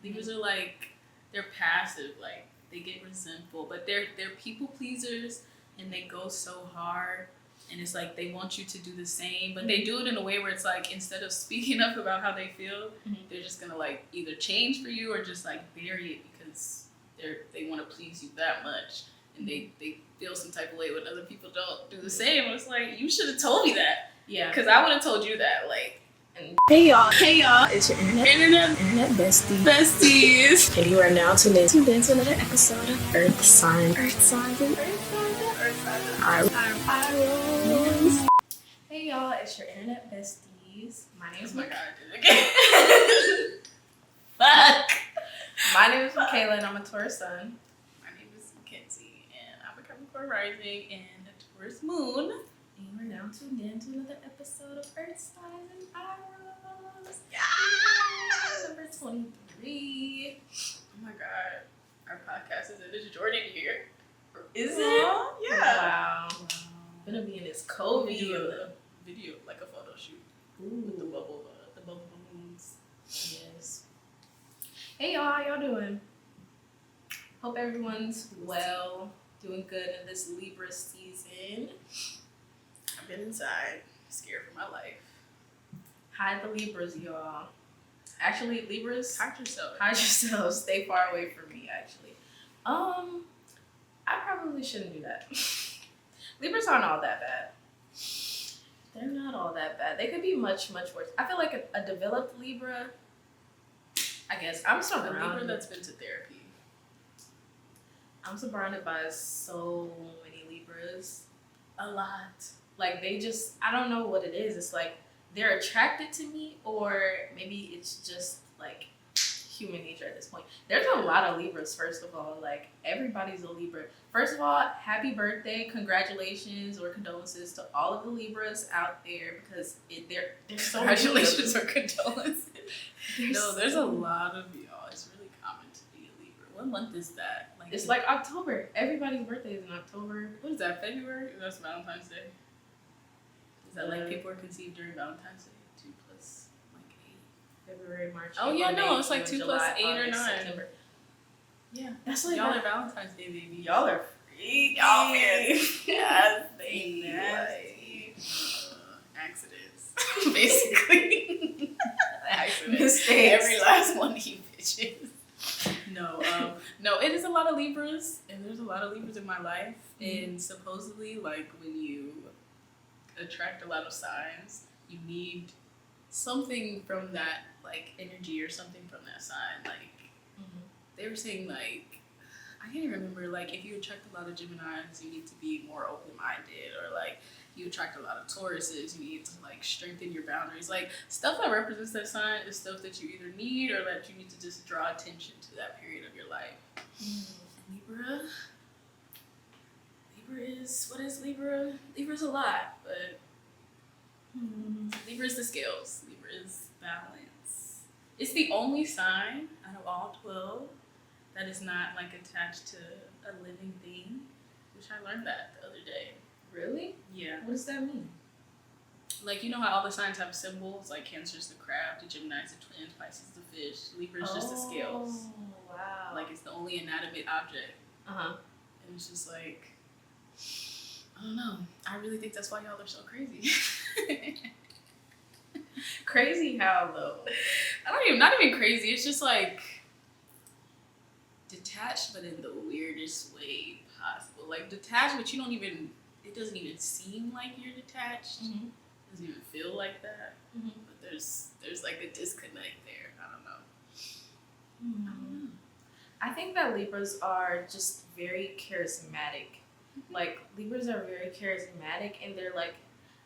Libras are like, they're passive, like they get resentful, but they're people pleasers and they go so hard. And it's like they want you to do the same, but they do it in a way where it's like instead of speaking up about how they feel, they're just gonna like either change for you or just like bury it because they want to please you that much, and they feel some type of way when other people don't do the same. It's like you should have told me that, because I would have told you that. Like, hey y'all, it's your internet besties, and you are now tuned in to another episode of Earth Signs and Eyerolls. Hey y'all, it's your internet besties. My name is Fuck. My name is Makayla and I'm a Taurus sun. My name is Mckenzie and I'm a Capricorn rising and a Taurus moon. And we're now tuned in to another episode of Earth Signs and Eyerolls. Yeah! Number 23. Oh my god. Our podcast is in this Jordan year. Is it? Yeah. Wow. Gonna be in this COVID. Video, like a photo shoot. Ooh. With the bubble balloons. Yes. Hey y'all, how y'all doing? Hope everyone's well, doing good in this Libra season. I've been inside, scared for my life. Hide the Libras, y'all. Actually, Libras, Hide yourself. Hide yourself. Stay far away from me, actually. I probably shouldn't do that. Libras aren't all that bad. They're not all that bad. They could be much, much worse. I feel like a developed Libra, I guess, I'm surrounded. A Libra that's been to therapy. I'm surrounded by so many Libras. A lot. Like, they just, I don't know what it is. It's like they're attracted to me, or maybe it's just like human nature at this point. There's a lot of Libras, first of all. Like, everybody's a Libra. First of all, happy birthday, congratulations or condolences to all of the Libras out there, because they're so congratulations or condolences. There's a lot of y'all. It's really common to be a Libra. What month is that? Like, it's like October. Everybody's birthday is in October. What is that, February? That's Valentine's Day. Is that like people are conceived during Valentine's Day? 2 plus like 8. February, March. Oh, April, yeah, May, no, it's like June, 2 plus July, 8 or August, 9. September. Yeah, that's like y'all are Valentine's Day babies. Y'all are freaky. Y'all Yes, they nasty. Accidents, basically. Accidents. Mistakes. Every last one of you bitches. No, it is a lot of Libras, and there's a lot of Libras in my life, and supposedly, like, when you attract a lot of signs, you need something from that, like, energy or something from that sign. Like, they were saying, like, I can't even remember, like, if you attract a lot of Geminis, you need to be more open-minded, or, like, you attract a lot of Tauruses, you need to, like, strengthen your boundaries. Like, stuff that represents that sign is stuff that you either need or that you need to just draw attention to that period of your life. Libra is, what is Libra? Libra's a lot, but Libra is the scales. Libra is balance. It's the only sign out of all 12 that is not, like, attached to a living thing, which I learned that the other day. Really? Yeah. What does that mean? Like, you know how all the signs have symbols? Like, Cancer's the crab, the Gemini's the twin, Pisces the fish, Libra's just the scales. Oh, wow. Like, it's the only inanimate object. Uh-huh. And it's just like, I don't know. I really think that's why y'all are so crazy. Crazy how, though? Not even crazy. It's just like detached, but in the weirdest way possible. Like, detached, but it doesn't even seem like you're detached. Mm-hmm. It doesn't even feel like that. Mm-hmm. But there's like a disconnect there. I don't know. Mm-hmm. I don't know. I think that Libras are just very charismatic. Like, Libras are very charismatic, and they're like,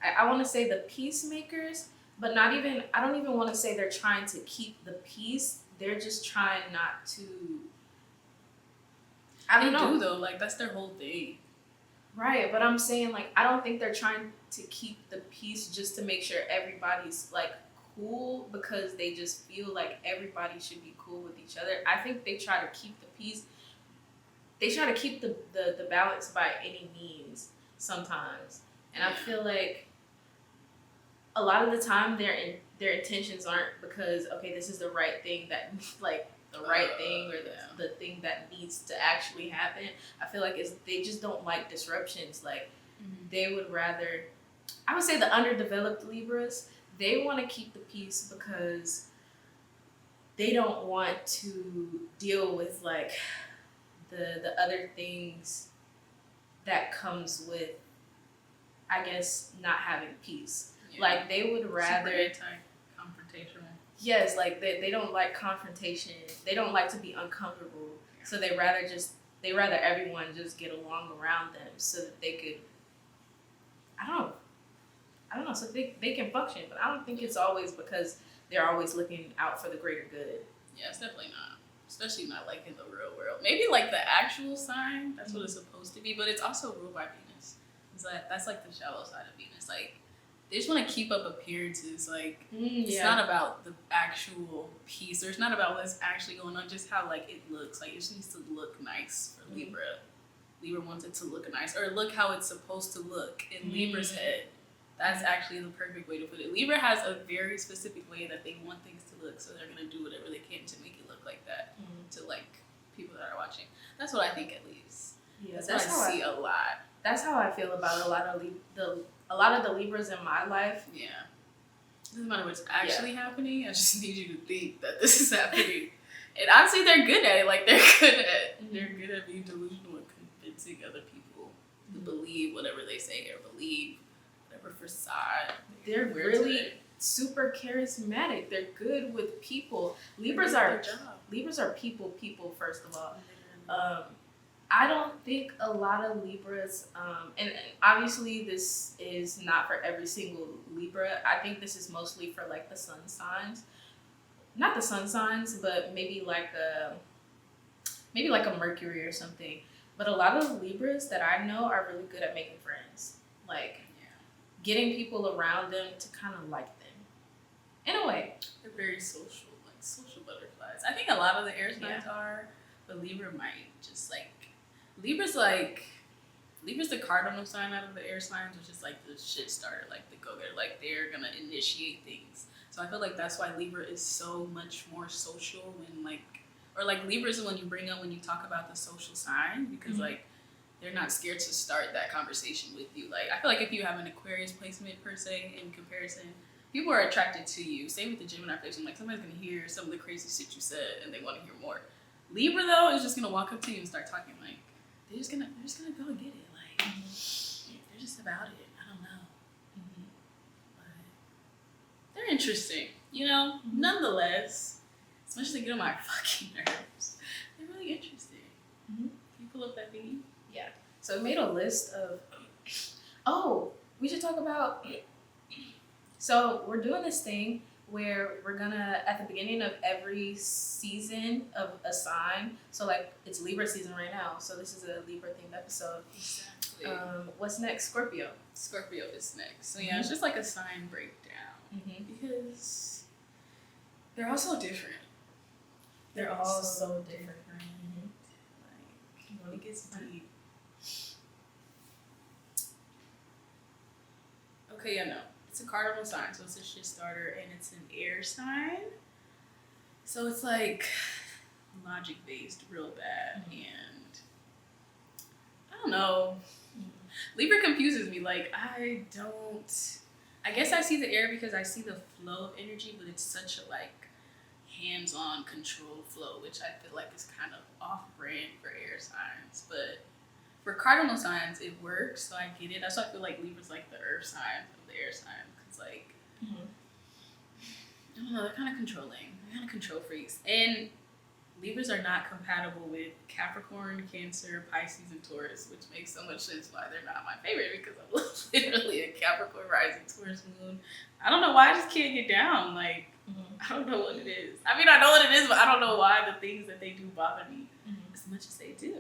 I want to say the peacemakers, but I don't even want to say they're trying to keep the peace. They're just trying not to, I don't know. They do, though. Like, that's their whole thing. Right, but I'm saying, like, I don't think they're trying to keep the peace just to make sure everybody's, like, cool, because they just feel like everybody should be cool with each other. I think they try to keep the peace. They try to keep the balance by any means sometimes. And I feel like a lot of the time their intentions aren't because, okay, this is the right thing that, like, the right thing or the thing that needs to actually happen. I feel like they just don't like disruptions. Like they would rather, I would say the underdeveloped Libras, they want to keep the peace because they don't want to deal with like the other things that comes with, I guess, not having peace. Yeah. Like they would rather confrontational. Yes, like they don't like confrontation. They don't like to be uncomfortable. Yeah. So they rather everyone just get along around them so that they could, I don't know, so they can function. But I don't think it's always because they're always looking out for the greater good. Yeah, it's definitely not. Especially not like in the real world. Maybe like the actual sign, that's what it's supposed to be, but it's also ruled by Venus. It's like that's like the shallow side of Venus. Like they just want to keep up appearances. Like it's not about the actual piece, or it's not about what's actually going on, just how like it looks. Like it just needs to look nice for Libra. Libra wants it to look nice, or look how it's supposed to look in Libra's head. That's actually the perfect way to put it. Libra has a very specific way that they want things to look, so they're gonna do whatever they can to make it look like that to like people that are watching. That's what I think, at least. Yeah, that's what I see a lot. That's how I feel about a lot of the Libras in my life. Yeah, doesn't matter what's actually happening. I just need you to think that this is happening. And honestly, they're good at it. Like they're good at being delusional and convincing other people to believe whatever they say or believe whatever facade. They're really super charismatic. They're good with people. Libras are people first of all. I don't think a lot of Libras, and obviously this is not for every single Libra. I think this is mostly for like the sun signs. Not the sun signs, but maybe like a Mercury or something. But a lot of Libras that I know are really good at making friends. Like getting people around them to kind of like them. In a way. They're very social, like social butterflies. I think a lot of the air signs are, but Libra might just like, Libra's the cardinal sign out of the air signs, which is like the shit starter, like the go-getter, like they're gonna initiate things. So I feel like that's why Libra is so much more social when Libra is the one you bring up when you talk about the social sign, because like they're not scared to start that conversation with you. Like I feel like if you have an Aquarius placement per se in comparison, people are attracted to you. Same with the Gemini placement. Like somebody's gonna hear some of the crazy shit you said and they want to hear more. Libra though is just gonna walk up to you and start talking. Like they're just gonna go get it. Like they're just about it. I don't know. But they're interesting, you know. Nonetheless, as much as they get on my fucking nerves, they're really interesting. Can you pull up that thingy? Yeah. So I made a list of. Oh, we should talk about. So we're doing this thing where we're gonna, at the beginning of every season of a sign, so like it's Libra season right now, so this is a Libra themed episode. Exactly. What's next? Scorpio. Scorpio is next. So yeah, it's just like a sign breakdown because they're all so different. They're all so different. Like it gets deep. Okay, yeah, no. It's a cardinal sign, so it's a shit starter, and it's an air sign. So it's like logic based, real bad, and I don't know. Libra confuses me. Like I guess I see the air because I see the flow of energy, but it's such a like hands-on controlled flow, which I feel like is kind of off-brand for air signs, but for cardinal signs, it works, so I get it. That's why I feel like Libra's like the earth sign of the air sign, because like, I don't know, they're kind of controlling. They're kind of control freaks. And Libras are not compatible with Capricorn, Cancer, Pisces, and Taurus, which makes so much sense why they're not my favorite, because I'm literally a Capricorn rising Taurus moon. I don't know why I just can't get down. Like, I don't know what it is. I mean, I know what it is, but I don't know why the things that they do bother me as much as they do.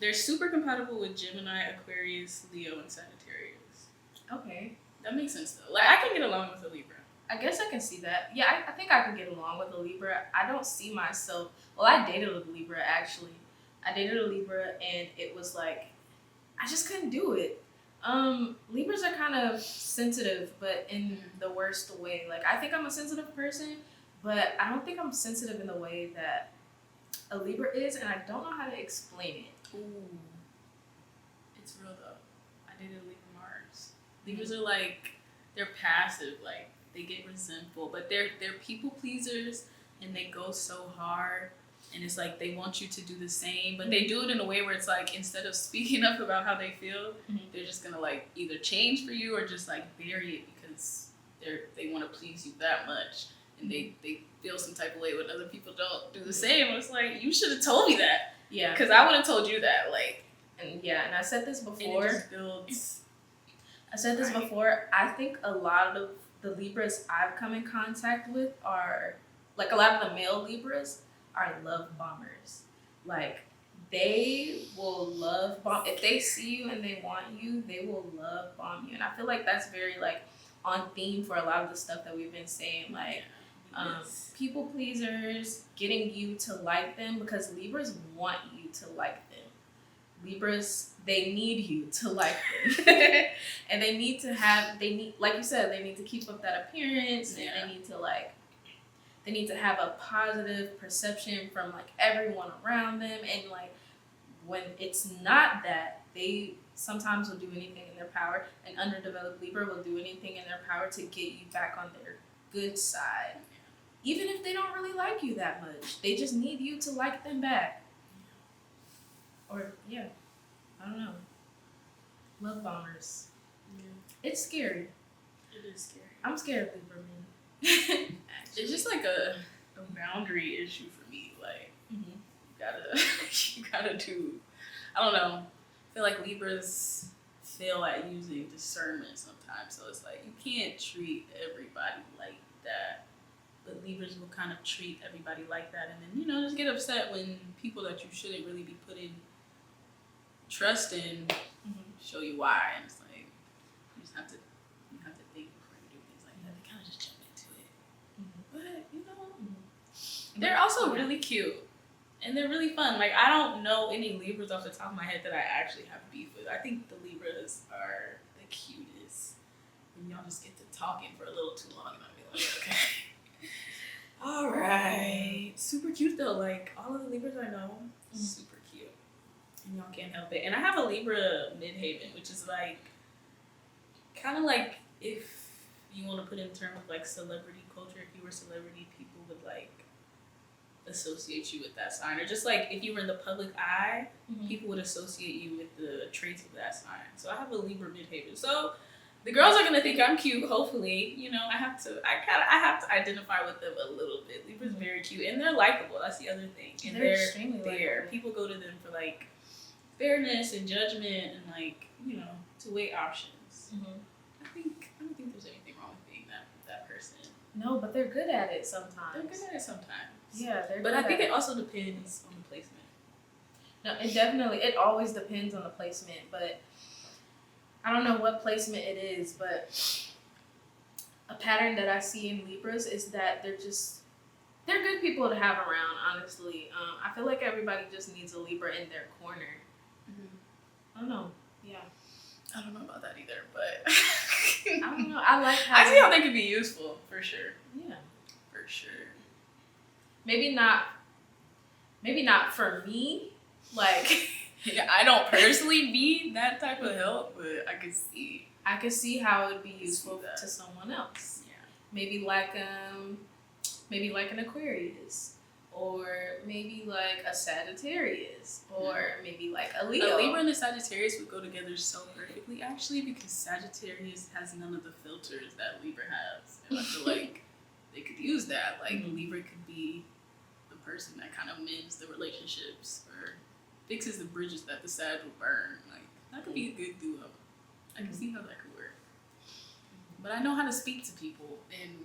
They're super compatible with Gemini, Aquarius, Leo, and Sagittarius. Okay. That makes sense, though. Like, I can get along with a Libra. I guess I can see that. Yeah, I think I can get along with a Libra. I don't see myself... Well, I dated a Libra, actually. I dated a Libra, and it was like... I just couldn't do it. Libras are kind of sensitive, but in the worst way. Like, I think I'm a sensitive person, but I don't think I'm sensitive in the way that a Libra is, and I don't know how to explain it. Ooh. It's real though. I dated a Libra Mars. Libras are like, they're passive, like they get resentful, but they're people pleasers and they go so hard. And it's like they want you to do the same, but they do it in a way where it's like instead of speaking up about how they feel, they're just gonna like either change for you or just like bury it because they want to please you that much, and they feel some type of way when other people don't do the same. It's like you should have told me that, because I would have told you that, like. And I said this before. And it just builds. I said this before. I think a lot of the Libras I've come in contact with are like a lot of the male Libras are love bombers. Like they will love bomb if they see you and they want you, they will love bomb you. And I feel like that's very like on theme for a lot of the stuff that we've been saying, like people pleasers, getting you to like them, because Libras want you to like them. Libras, they need you to like them. And they need, like you said, they need to keep up that appearance, and they need to have a positive perception from like everyone around them. And like when it's not that, they sometimes will do anything in their power. An underdeveloped Libra will do anything in their power to get you back on their good side, even if they don't really like you that much. They just need you to like them back. Or I don't know. Love bombers. It's scary. It is scary. I'm scared of Libra men. It's just like a boundary issue for me. Like you gotta do. I don't know. I feel like Libras fail at using discernment sometimes. So it's like you can't treat everybody like that. But Libras will kind of treat everybody like that, and then just get upset when people that you shouldn't really be putting trust in show you why. And it's like you have to think before you do things like that. They kind of just jump into it. But they're also really cute and they're really fun. Like I don't know any Libras off the top of my head that I actually have beef with. I think the Libras are the cutest, and y'all just get to talking for a little too long, and I'll be like, okay. All right. Super cute though. Like all of the Libras I know, super cute. And y'all can't help it. And I have a Libra midhaven, which is like kind of like if you want to put in terms of like celebrity culture, if you were a celebrity, people would like associate you with that sign. Or just like if you were in the public eye, people would associate you with the traits of that sign. So I have a Libra midhaven. So the girls are gonna think I'm cute, hopefully. I have to identify with them a little bit. Libra's very cute and they're likable. That's the other thing. And they're extremely likable. People go to them for like fairness and judgment and like, to weigh options. I don't think there's anything wrong with being that person. No, but they're good at it sometimes. They're good at it sometimes. Yeah, they're But good I think at it also depends on the placement. No, it always depends on the placement, but I don't know what placement it is, but a pattern that I see in Libras is that they're good people to have around, honestly. I feel like everybody just needs a Libra in their corner. I don't know. Yeah. I don't know about that either, but I don't know. I see how they could be useful, for sure. Yeah. For sure. Maybe not for me. Like I don't personally need that type of help, but I could see how it would be useful to someone else. Yeah. Maybe like an Aquarius, or maybe like a Sagittarius, or maybe like a Leo. A Libra and a Sagittarius would go together so perfectly, actually, because Sagittarius has none of the filters that Libra has, and I feel like they could use that. Like Libra could be the person that kind of mends the relationships or fixes the bridges that the Sag will burn. Like that could be a good duo. I can see how that could work. But I know how to speak to people, and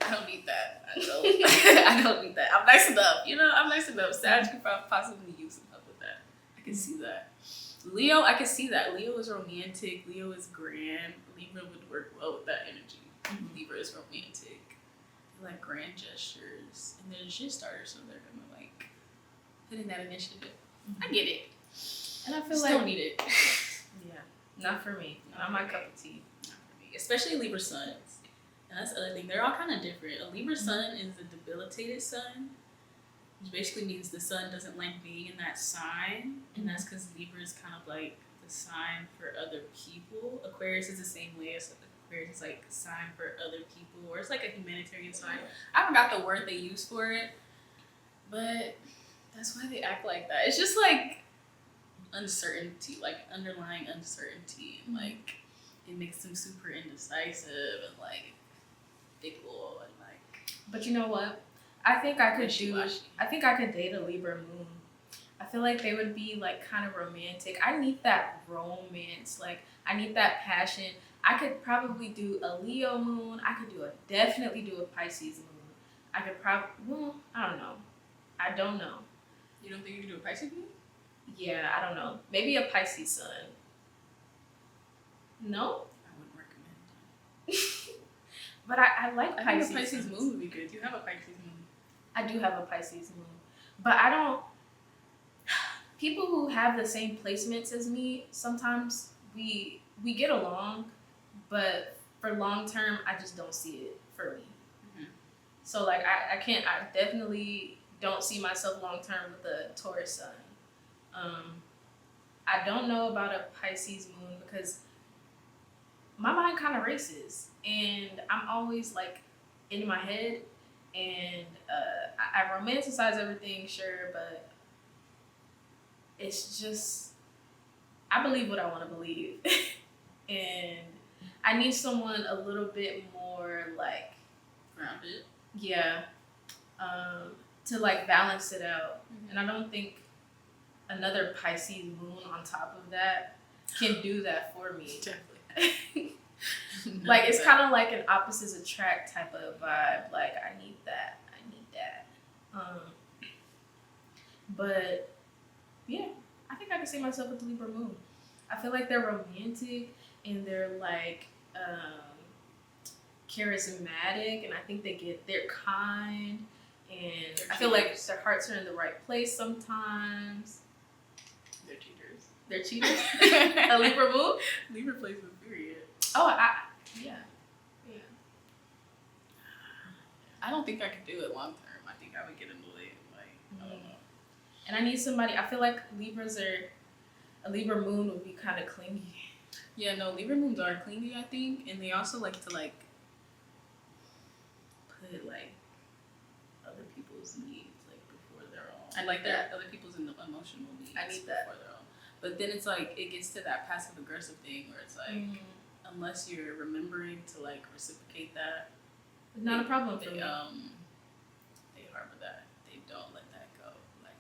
I don't need that. I don't need that. I'm nice enough. I'm nice enough. Sag could possibly use some help with that. I can see that. Leo, I can see that. Leo is romantic. Leo is grand. Libra would work well with that energy. Libra is romantic. They like grand gestures. And they're shit starters, so they're going to like put in that initiative. I get it. And I feel Still like... don't need it. Yeah. Not for me. Not my cup of tea. Not for me. Especially Libra suns. And that's the other thing. They're all kind of different. A Libra sun is a debilitated sun. which basically means the sun doesn't like being in that sign, and that's because Libra is kind of like the sign for other people. Aquarius is the same way as Aquarius is like a sign for other people, or it's like a humanitarian sign. I forgot the word they use for it, but that's why they act like that. It's just like uncertainty, like underlying uncertainty, and like it makes them super indecisive and like fickle and like. But you know what? I think I could date a Libra moon. I feel like they would be like kind of romantic. I need that romance. Like I need that passion. I could probably do a Leo moon. I could definitely do a Pisces moon. I could I don't know. You don't think you could do a Pisces moon? Yeah, I don't know. Maybe a Pisces sun. No? I wouldn't recommend. But I like Pisces. I think a Pisces moon would be good. You have a Pisces moon. I do have a Pisces moon. But I don't. People who have the same placements as me, sometimes we get along, but for long term, I just don't see it for me. Mm-hmm. So like I definitely don't see myself long term with a Taurus sun. I don't know about a Pisces moon because my mind kind of races, and I'm always like in my head, and I romanticize everything, sure, but it's just I believe what I want to believe, and I need someone a little bit more like grounded. Yeah, to like balance it out, and I don't think another Pisces moon on top of that can do that for me. Definitely. Like it's kind of like an opposites attract type of vibe. Like I need that. But yeah, I think I can see myself with the Libra moon. I feel like they're romantic and they're like charismatic, and I think they're kind, and I feel like their hearts are in the right place sometimes. They're cheaters. They're cheaters. A Libra moon? Libra plays with period. Oh, yeah. I don't think I could do it long term. I think I would get annoyed. Like, I don't know. And I need somebody. I feel like a Libra moon would be kind of clingy. Yeah, no, Libra moons are clingy, I think, and they also like to like put like other people's needs like before their own. I like that. Other people's emotional needs. I need that. Before their own. But then it's like it gets to that passive aggressive thing where it's like unless you're remembering to like reciprocate that, not a problem for me. They harbor that. They don't let that go. Like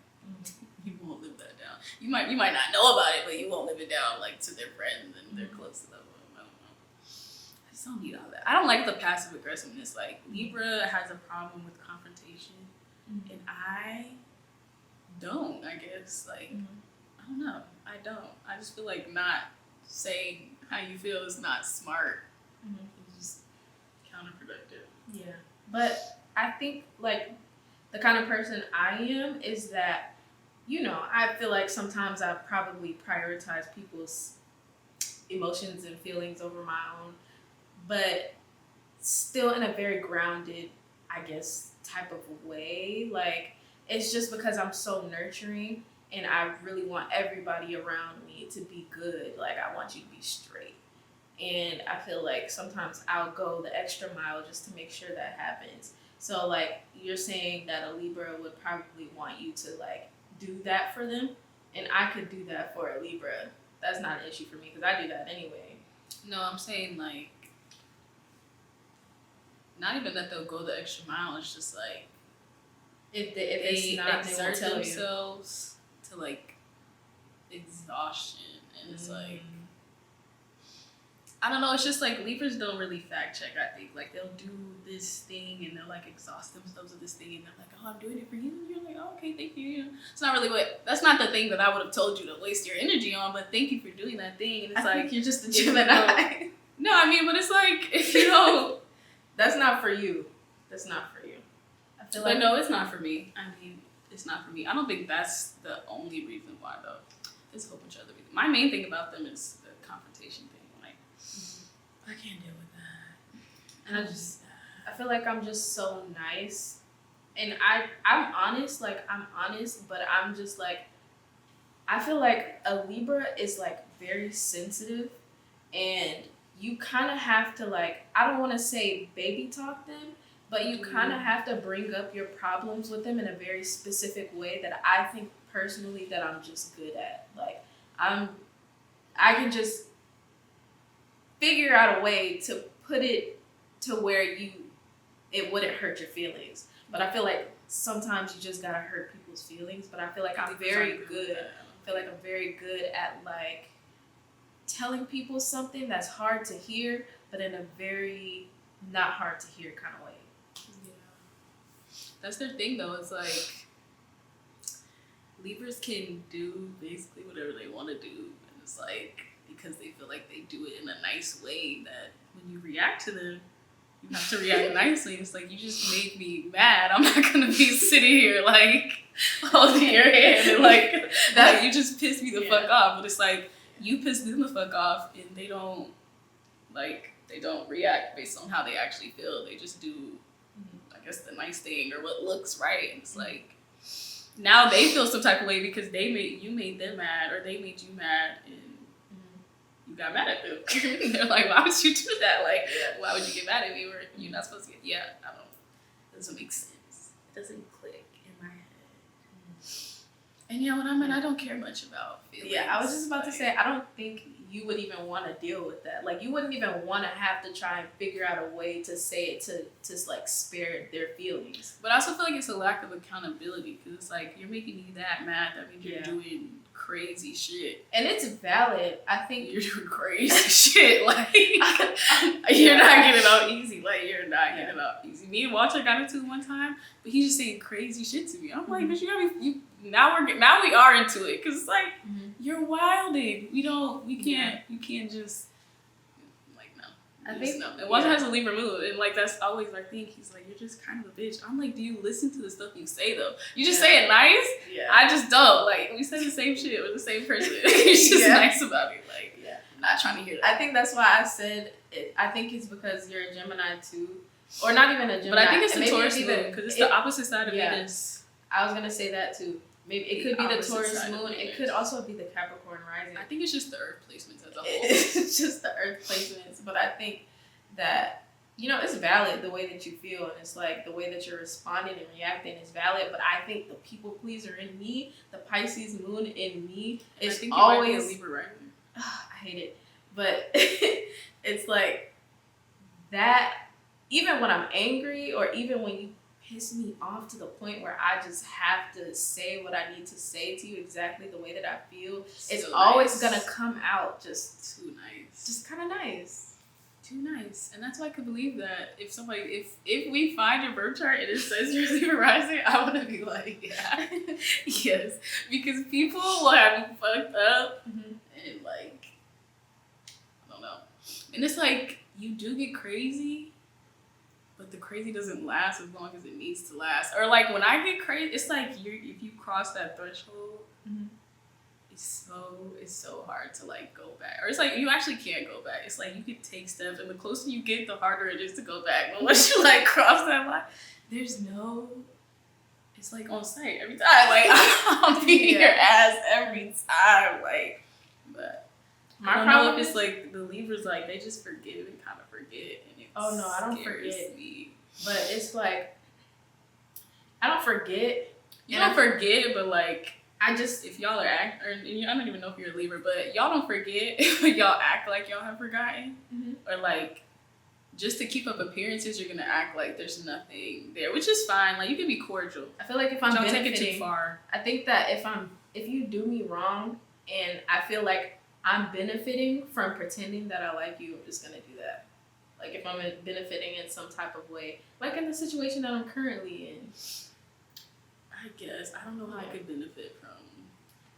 you won't live that down. You might not know about it, but you won't live it down like to their friends and they're close to them. I don't know. I just don't need all that. I don't like the passive aggressiveness. Like Libra has a problem with confrontation, and I don't. I guess like I don't know. I don't. I just feel like not saying how you feel is not smart. It's just counterproductive. Yeah, but I think like the kind of person I am is that, you know, I feel like sometimes I probably prioritize people's emotions and feelings over my own, but still in a very grounded, I guess, type of way. Like it's just because I'm so nurturing and I really want everybody around me to be good. Like I want you to be straight. And I feel like sometimes I'll go the extra mile just to make sure that happens. So like you're saying that a Libra would probably want you to like do that for them, and I could do that for a Libra. That's not an issue for me because I do that anyway. No, I'm saying like not even that they'll go the extra mile. It's just like if it's not, they won't tell themselves to like exhaustion, and it's like I don't know. It's just like Libras don't really fact check. I think like they'll do this thing and they'll like exhaust themselves with this thing, and they're like, "Oh, I'm doing it for you." And you're like, "Oh, okay, thank you." It's not really that's not the thing that I would have told you to waste your energy on. But thank you for doing that thing. And it's I like think you're just a Gemini. No, I mean, but it's like if you don't, that's not for you. That's not for you. I feel like no, it's not for me. I mean, it's not for me. I don't think that's the only reason why though. There's a whole bunch of other reasons. My main thing about them is the confrontation thing. I can't deal with that. And I feel like I'm just so nice And I'm honest, like, I'm honest, but I'm just like, I feel like a Libra is like very sensitive, and you kind of have to, like, I don't want to say baby talk them, but you kind of have to bring up your problems with them in a very specific way that I think personally that I'm just good at. Like, I can just figure out a way to put it to where it wouldn't hurt your feelings. But I feel like sometimes you just gotta hurt people's feelings. But I feel like I'm very good. I feel like I'm very good at, like, telling people something that's hard to hear, but in a very not hard to hear kind of way. Yeah. That's their thing though. It's like Libras can do basically whatever they want to do, and it's like because they feel like they do it in a nice way that when you react to them, you have to react nicely. It's like, you just made me mad. I'm not gonna be sitting here like holding your hand and like that. You just pissed me the fuck off. But it's like you pissed them the fuck off, and they don't react based on how they actually feel. They just do, I guess, the nice thing or what looks right. And it's like now they feel some type of way because you made them mad, or they made you mad, and you got mad at them. They're like, why would you do that? Like, why would you get mad at me? Or you're not supposed to get, it doesn't make sense. It doesn't click in my head. And you know what I mean? I don't care much about feelings. Yeah, I was just about to say, I don't think you would even want to deal with that. Like, you wouldn't even want to have to try and figure out a way to say it to like spare their feelings. But I also feel like it's a lack of accountability, because it's like, you're making me that mad, that means you're doing crazy shit. And it's valid. I think you're doing crazy shit. Like, you're not getting out easy. Like, you're not getting out easy. Me and Walter got into it one time, but he just saying crazy shit to me. I'm like, bitch, now we are into it, because it's like, you're wilding. You can't just, like, no. I think no. And Walter has a Libra moon, and like that's always our thing. He's like, you're just kind of a bitch. I'm like, do you listen to the stuff you say though? You just say it nice. Yeah. I just don't. Like, we say the same shit with the same person. He's just nice about it. Like, I'm not trying to hear that. I think that's why I said it. I think it's because you're a Gemini too, or not even a Gemini. But I think it's the Taurus moon, because it's the opposite side of Venus. I was gonna say that too. Maybe it could be the Taurus moon. It could also be the Capricorn rising. I think it's just the Earth placements as a whole. It's just the Earth placements. But I think that, it's valid the way that you feel. And it's like the way that you're responding and reacting is valid. But I think the people pleaser in me, the Pisces moon in me, is always... a Libra rising. I hate it. But it's like that, even when I'm angry, or even when you piss me off to the point where I just have to say what I need to say to you exactly the way that I feel, it's always gonna come out just too nice. Just kind of nice. Too nice. And that's why I could believe that if we find your birth chart and it says you're Libra rising, I want to be like, yeah. Yes. Because people will have you fucked up and like, I don't know. And it's like, you do get crazy, but the crazy doesn't last as long as it needs to last. Or like when I get crazy, it's like if you cross that threshold, it's so hard to like go back. Or it's like you actually can't go back. It's like you can take steps, and the closer you get, the harder it is to go back. But once you like cross that line, it's like on sight every time. Like I'll beat your ass every time. Like, but I don't know if it's like the Libras, like they just forgive and kind of forget. And oh no, I don't forget. Me. But it's like, I don't forget. You don't forget, but like, if y'all are I don't even know if you're a Libra, but y'all don't forget, but y'all act like y'all have forgotten. Or like, just to keep up appearances, you're gonna act like there's nothing there, which is fine. Like, you can be cordial. I feel like if I'm don't benefiting, take it too far. I think that if you do me wrong and I feel like I'm benefiting from pretending that I like you, I'm just gonna do that. Like, if I'm benefiting in some type of way, like in the situation that I'm currently in. I guess. I don't know how I could benefit from,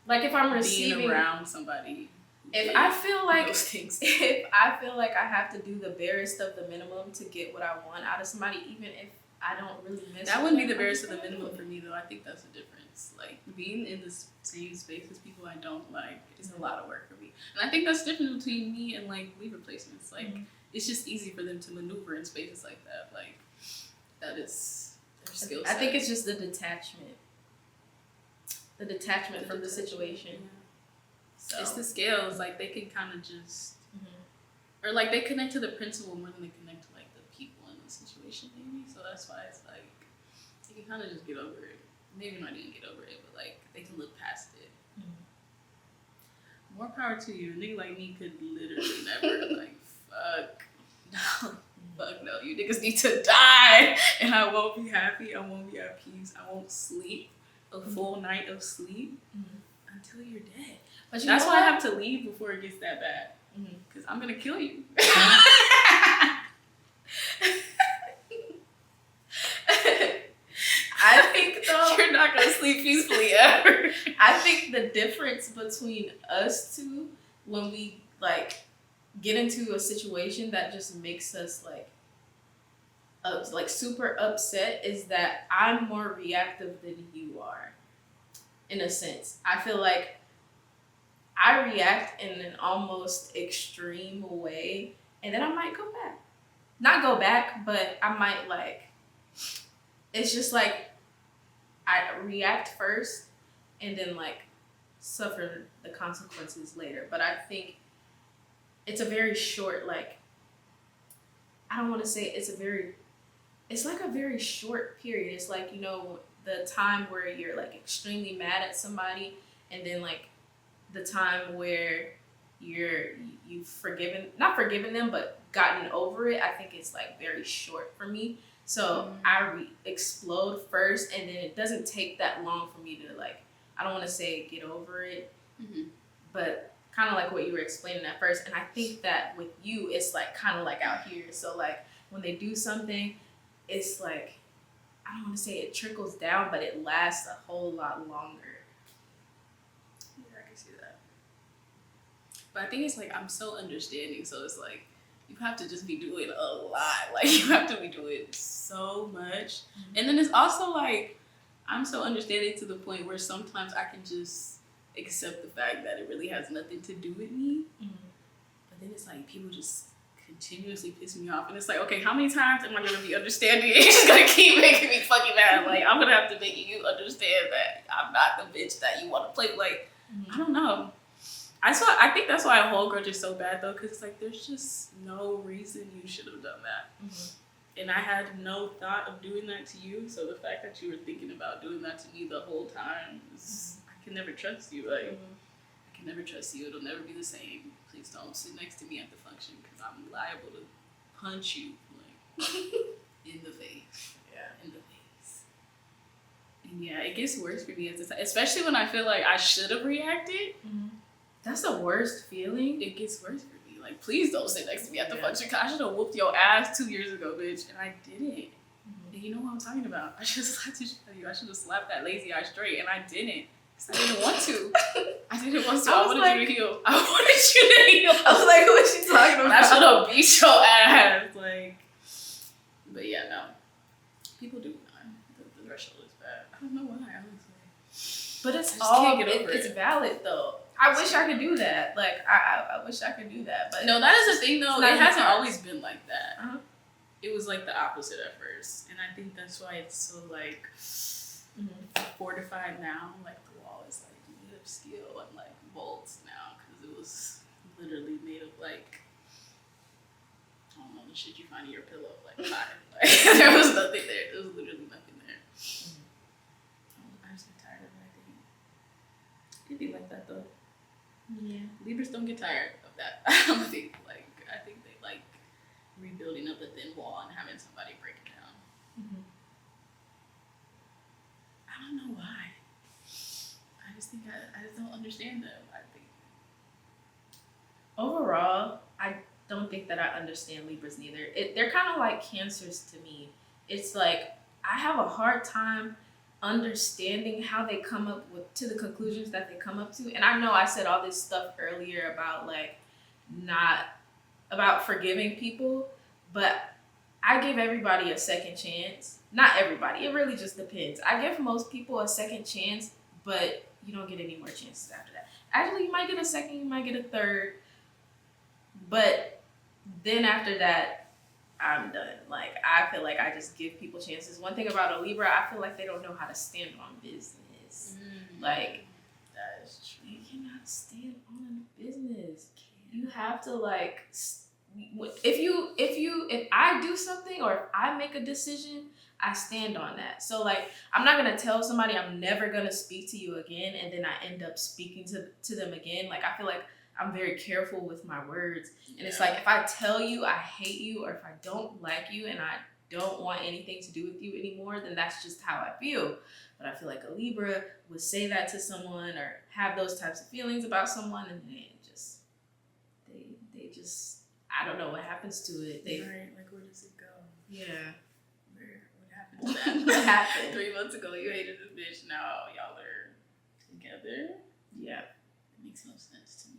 like, if I'm receiving, being around somebody. If I feel like I have to do the barest of the minimum to get what I want out of somebody, even if I don't really miss that wouldn't be the barest of the minimum for me, though. I think that's the difference. Like, being in the same space as people I don't like is a lot of work for me. And I think that's the difference between me and like Libra placements. Like, it's just easy for them to maneuver in spaces like that. Like, there's skill set. I think it's just the detachment. The detachment from the situation. Yeah. So. It's the scales. Like, they can kind of just... Or, like, they connect to the principle more than they connect to, like, the people in the situation, maybe. So that's why it's, like, you can kind of just get over it. Maybe not even get over it, but, like, they can look past it. More power to you. A nigga like me could literally never, like, fuck. No. Fuck no. You niggas need to die. And I won't be happy. I won't be at peace. I won't sleep a full night of sleep until you're dead. But that's why I have to leave before it gets that bad. Because I'm going to kill you. I think, though... You're not going to sleep peacefully ever. I think the difference between us two, when we, like, get into a situation that just makes us, like super upset, is that I'm more reactive than you are. In a sense. I feel like I react in an almost extreme way, and then I might go back. Not go back, but I might, like... It's just, like, I react first, and then, like, suffer the consequences later. But I think it's a very short, like... I don't want to say it's like a very short period. It's like, you know, the time where you're, like, extremely mad at somebody, and then, like, the time where you've not forgiven them, but gotten over it. I think it's, like, very short for me. So I explode first, and then it doesn't take that long for me to, like, I don't want to say get over it, but kind of like what you were explaining at first. And I think that with you, it's, like, kind of like out here. So, like, when they do something, it's like, I don't want to say it trickles down, but it lasts a whole lot longer. Yeah, I can see that. But I think it's, like, I'm so understanding, so it's, like, you have to just be doing a lot. Like, you have to be doing so much. And then it's also, like, I'm so understanding to the point where sometimes I can just accept the fact that it really has nothing to do with me. But then it's, like, people just continuously piss me off. And it's like, okay, how many times am I going to be understanding? You're just going to keep making me fucking mad. Like, I'm going to have to make you understand that I'm not the bitch that you want to play. Like, I don't know. I think that's why a whole grudge is so bad, though, because it's like, there's just no reason you should have done that. And I had no thought of doing that to you, so the fact that you were thinking about doing that to me the whole time, I can never trust you. Like, I can never trust you. It'll never be the same. Please don't sit next to me at the function, because I'm liable to punch you, like, in the face. Yeah, in the face. And yeah, it gets worse for me at the time, especially when I feel like I should have reacted. That's the worst feeling. It gets worse for me. Like, please don't sit next to me at the function. Cause I should have whooped your ass 2 years ago, bitch, and I didn't. And you know what I'm talking about. I should have slapped you. I should have slapped that lazy eye straight, and I didn't. Cause I didn't want to. I didn't want to. I wanted you to heal. I wanted you to heal. I was like, what is she talking about? I should have beat your ass. Like, but yeah, no. People do. The threshold is bad. I don't know why, honestly. But it's it's valid though. I wish I could do that. Like, I wish I could do that. But no, that is the thing, though. It hasn't always been like that. It was, like, the opposite at first. And I think that's why it's so, like, fortified now. Like, the wall is, like, made of steel and, like, bolts now. Because it was literally made of, like, I don't know, the shit you find in your pillow. Like, cotton. Like, there was nothing there. There was literally nothing there. I just get tired of it, I think. It'd be like that, though. Yeah, Libras don't get tired of that. I don't think. Like, I think they like rebuilding up a thin wall and having somebody break it down. I don't know why. I just think I just don't understand them. I think overall, I don't think that I understand Libras neither. They're kind of like Cancers to me. It's like I have a hard time understanding how they come up to the conclusions that they come up to. And I know I said all this stuff earlier about like not about forgiving people, but I give everybody a second chance. Not everybody, it really just depends. I give most people a second chance, but you don't get any more chances after that. Actually, you might get a second, you might get a third, but then after that, I'm done. Like, I feel like I just give people chances. One thing about a Libra, I feel like they don't know how to stand on business. Like, that is true. you cannot stand on business. You have to like, if I do something or if I make a decision, I stand on that. So like, I'm not gonna tell somebody I'm never gonna speak to you again, and then I end up speaking to them again. Like, I feel like I'm very careful with my words. And it's like, if I tell you I hate you, or if I don't like you and I don't want anything to do with you anymore, then that's just how I feel. But I feel like a Libra would say that to someone or have those types of feelings about someone, and then they just, I don't know what happens to it. Right, like where does it go? Yeah. What happened to that? What happened? 3 months ago you hated this bitch, now y'all are together? Yeah. It makes no sense to me.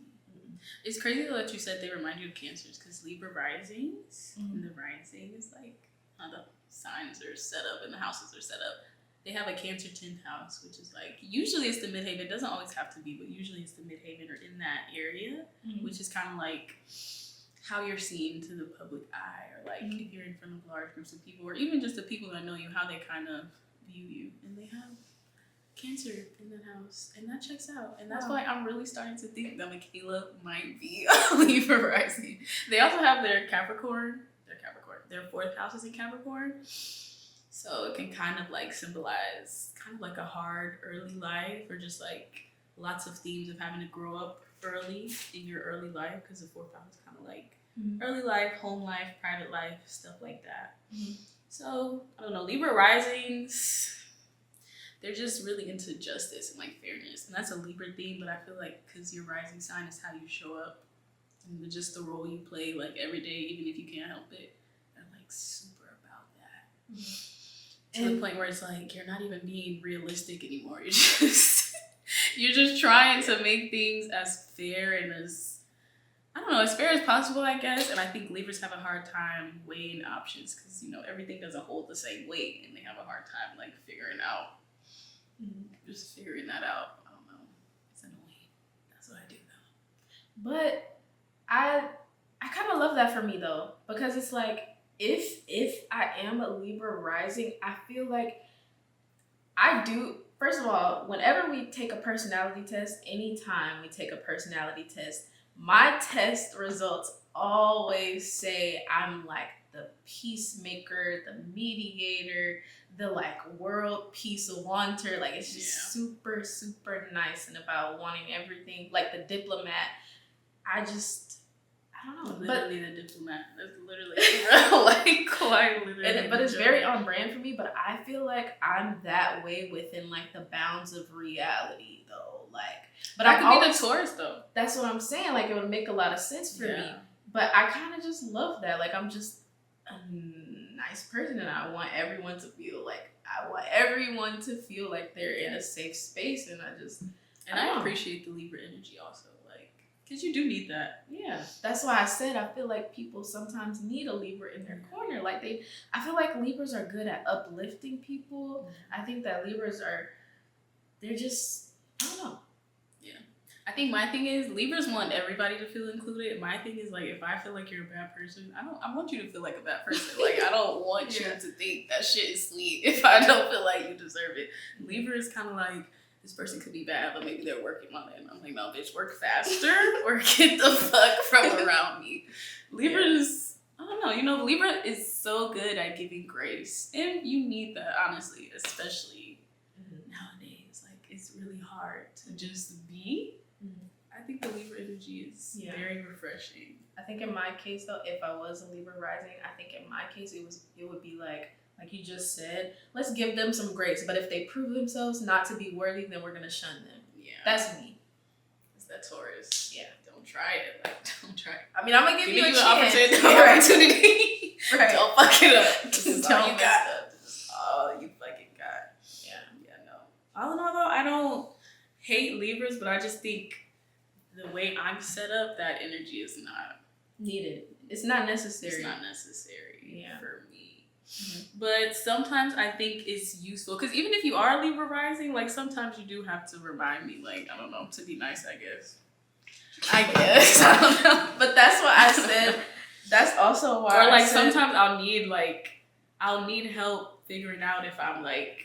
It's crazy though that you said they remind you of Cancers, because Libra risings, and the rising is like how the signs are set up and the houses are set up. They have a Cancer 10th house, which is like, usually it's the midhaven. It doesn't always have to be, but usually it's the midhaven or in that area, which is kind of like how you're seen to the public eye, or like if you're in front of large groups of people, or even just the people that know you, how they kind of view you. And they have Cancer in that house, and that checks out. And that's why I'm really starting to think that Makayla might be a Libra rising. They also have their Capricorn. Their 4th house is in Capricorn. So it can kind of like symbolize kind of like a hard early life, or just like lots of themes of having to grow up early in your early life, because the 4th house is kind of like early life, home life, private life, stuff like that. So I don't know, Libra risings, they're just really into justice and like fairness, and that's a Libra theme. But I feel like because your rising sign is how you show up and just the role you play like every day, even if you can't help it, I'm like super about that. To the point where it's like you're not even being realistic anymore. You're just trying to make things as fair and as, I don't know, as fair as possible, I guess. And I think Libras have a hard time weighing options, because you know everything doesn't hold the same weight, and they have a hard time like figuring out, just figuring that out. I don't know. It's annoying. That's what I do though. But I kind of love that for me though, because it's like, if I am a Libra rising, I feel like I do. First of all, whenever we take a personality test, anytime we take a personality test, my test results always say I'm like the peacemaker, the mediator, the like world peace wanter. Like, it's just super, super nice and about wanting everything. Like the diplomat, I don't know. Literally the diplomat. That's literally like quite literally. But it's very on brand for me. But I feel like I'm that way within like the bounds of reality, though. Like, but I could be the Taurus though. That's what I'm saying. Like, it would make a lot of sense for me. But I kind of just love that. Like, I'm just a nice person, and I want everyone to feel like they're in a safe space, and I appreciate the Libra energy also. Because you do need that. Yeah. That's why I said I feel like people sometimes need a Libra in their corner. Like I feel like Libras are good at uplifting people. I think that Libras they're just, I don't know. Yeah. I think my thing is Libras want everybody to feel included. My thing is like, if I feel like you're a bad person, I want you to feel like a bad person. Like, I don't want you to think that shit is sweet if I don't feel like you deserve it. Libra is kind of like, this person could be bad, but maybe they're working on it. And I'm like, no, bitch, work faster or get the fuck from around me. Libra is, I don't know, Libra is so good at giving grace. And you need that, honestly, especially nowadays. Like, it's really hard to just be. I think the Libra energy is very refreshing. I think in my case, though, if I was a Libra rising, I think in my case, it would be like you just said, let's give them some grace. But if they prove themselves not to be worthy, then we're going to shun them. Yeah. That's me. It's that Taurus. Yeah. Don't try it. Like, don't try it. I mean, I'm going to give you an opportunity. Right. Don't fuck it up. This is all you got. This is all you fucking got. Yeah. Yeah, no. All in all, though, I don't hate Libras, but I just think the way I'm set up, that energy is not needed. It's not necessary. For me. But sometimes I think it's useful, because even if you are Libra rising, like sometimes you do have to remind me, like, I don't know, to be nice, I guess. I don't know. But that's why I said That's also why. Or like sometimes I'll need help figuring out if I'm like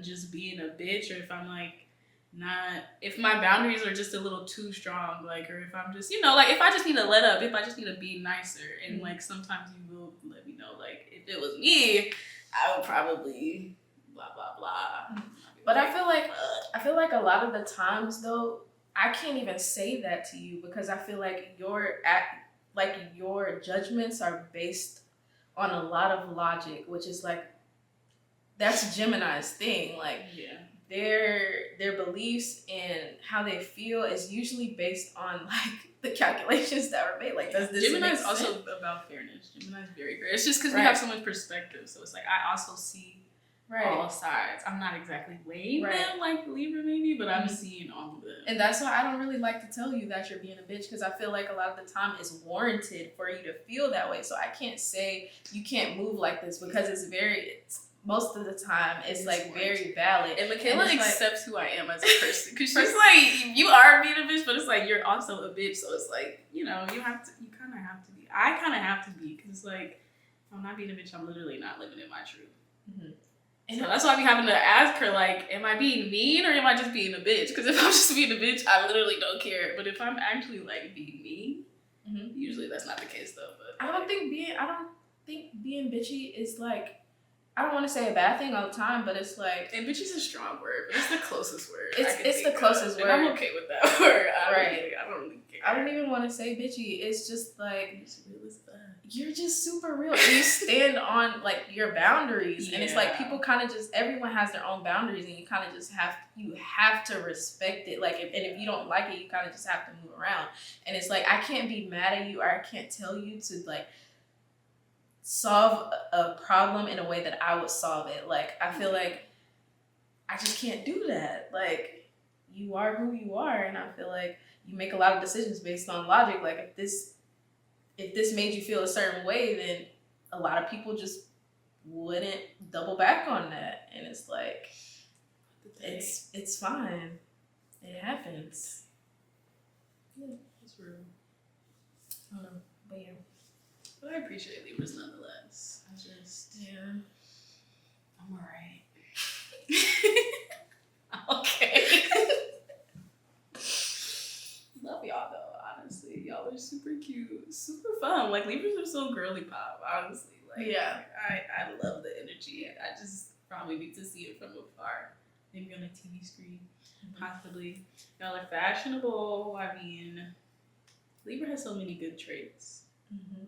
just being a bitch, or if I'm like not, if my boundaries are just a little too strong, like, or if I'm just, you know, like if I just need to let up, if I just need to be nicer, and like sometimes you will let me know, like if it was me, I would probably blah blah blah. But I feel like a lot of the times though, I can't even say that to you because I feel like your judgments are based on a lot of logic, which is like that's Gemini's thing. Like their beliefs and how they feel is usually based on like the calculations that were made. Like does this Gemini make is also sense? about fairness. Gemini is very fair. It's just because we have so much perspective, so it's like I also see all sides. I'm not exactly weighing them like Libra maybe, but I'm seeing all of them. And that's why I don't really like to tell you that you're being a bitch, because I feel like a lot of the time it's warranted for you to feel that way. So I can't say you can't move like this because most of the time it's like very valid. And Makayla accepts who I am as a person, because she's like, you are being a bitch, but it's like you're also a bitch. So it's like, you know, you kind of have to be. I kind of have to be, because it's like, if I'm not being a bitch, I'm literally not living in my truth. Mm-hmm. And so that's why I be having to ask her, like, am I being mean or am I just being a bitch? Because if I'm just being a bitch, I literally don't care. But if I'm actually like being mean, usually that's not the case though. But I don't think being bitchy is like, I don't want to say a bad thing all the time, but it's like, and bitchy is a strong word, but it's the closest word. It's the closest word. And I'm okay with that word. I don't really care. I don't even want to say bitchy. It's just like, you're just super real. And you stand on like your boundaries, and it's like people kind of just, everyone has their own boundaries, and you kind of just have to respect it. Like, and if you don't like it, you kind of just have to move around. And it's like, I can't be mad at you, or I can't tell you to like solve a problem in a way that I would solve it. Like, I feel like I just can't do that. Like, you are who you are, and I feel like you make a lot of decisions based on logic. Like, if this made you feel a certain way, then a lot of people just wouldn't double back on that. And it's like, it's fine. It happens. Yeah, it's real. I don't know, but yeah. But I appreciate Libras nonetheless. I'm alright. I'm okay. Love y'all though, honestly. Y'all are super cute, super fun. Like, Libras are so girly pop, honestly. Like, I love the energy. I just probably need to see it from afar. Maybe on a TV screen, possibly. Y'all are fashionable. I mean, Libra has so many good traits.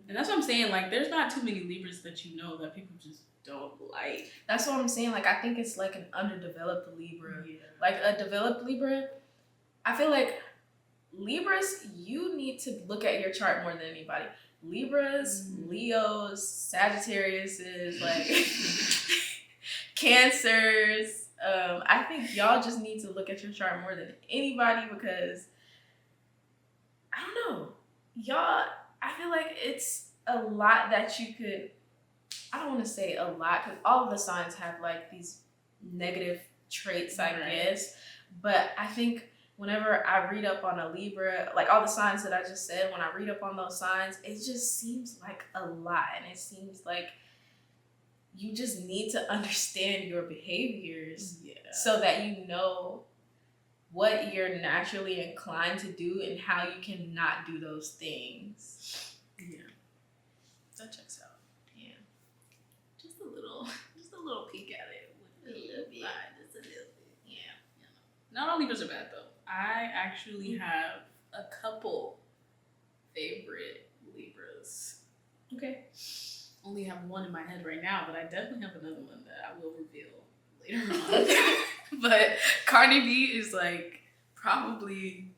And that's what I'm saying. Like, there's not too many Libras that you know that people just don't like. That's what I'm saying. Like, I think it's like an underdeveloped Libra. Yeah. Like, a developed Libra, I feel like Libras, you need to look at your chart more than anybody. Libras, Leos, Sagittariuses, like Cancers. I think y'all just need to look at your chart more than anybody, because I don't know, y'all, I feel like it's a lot that you could, I don't want to say a lot, because all of the signs have like these negative traits, I guess, but I think whenever I read up on a Libra, like all the signs that I just said, when I read up on those signs, it just seems like a lot. And it seems like you just need to understand your behaviors so that you know what you're naturally inclined to do and how you can not do those things. Yeah. That checks out. Yeah. Just a little peek at it. With a little bit. Just a little bit. Yeah. Not all Libras are bad though. I actually have a couple favorite Libras. Okay. Only have one in my head right now, but I definitely have another one that I will reveal later on. But Cardi B is like probably,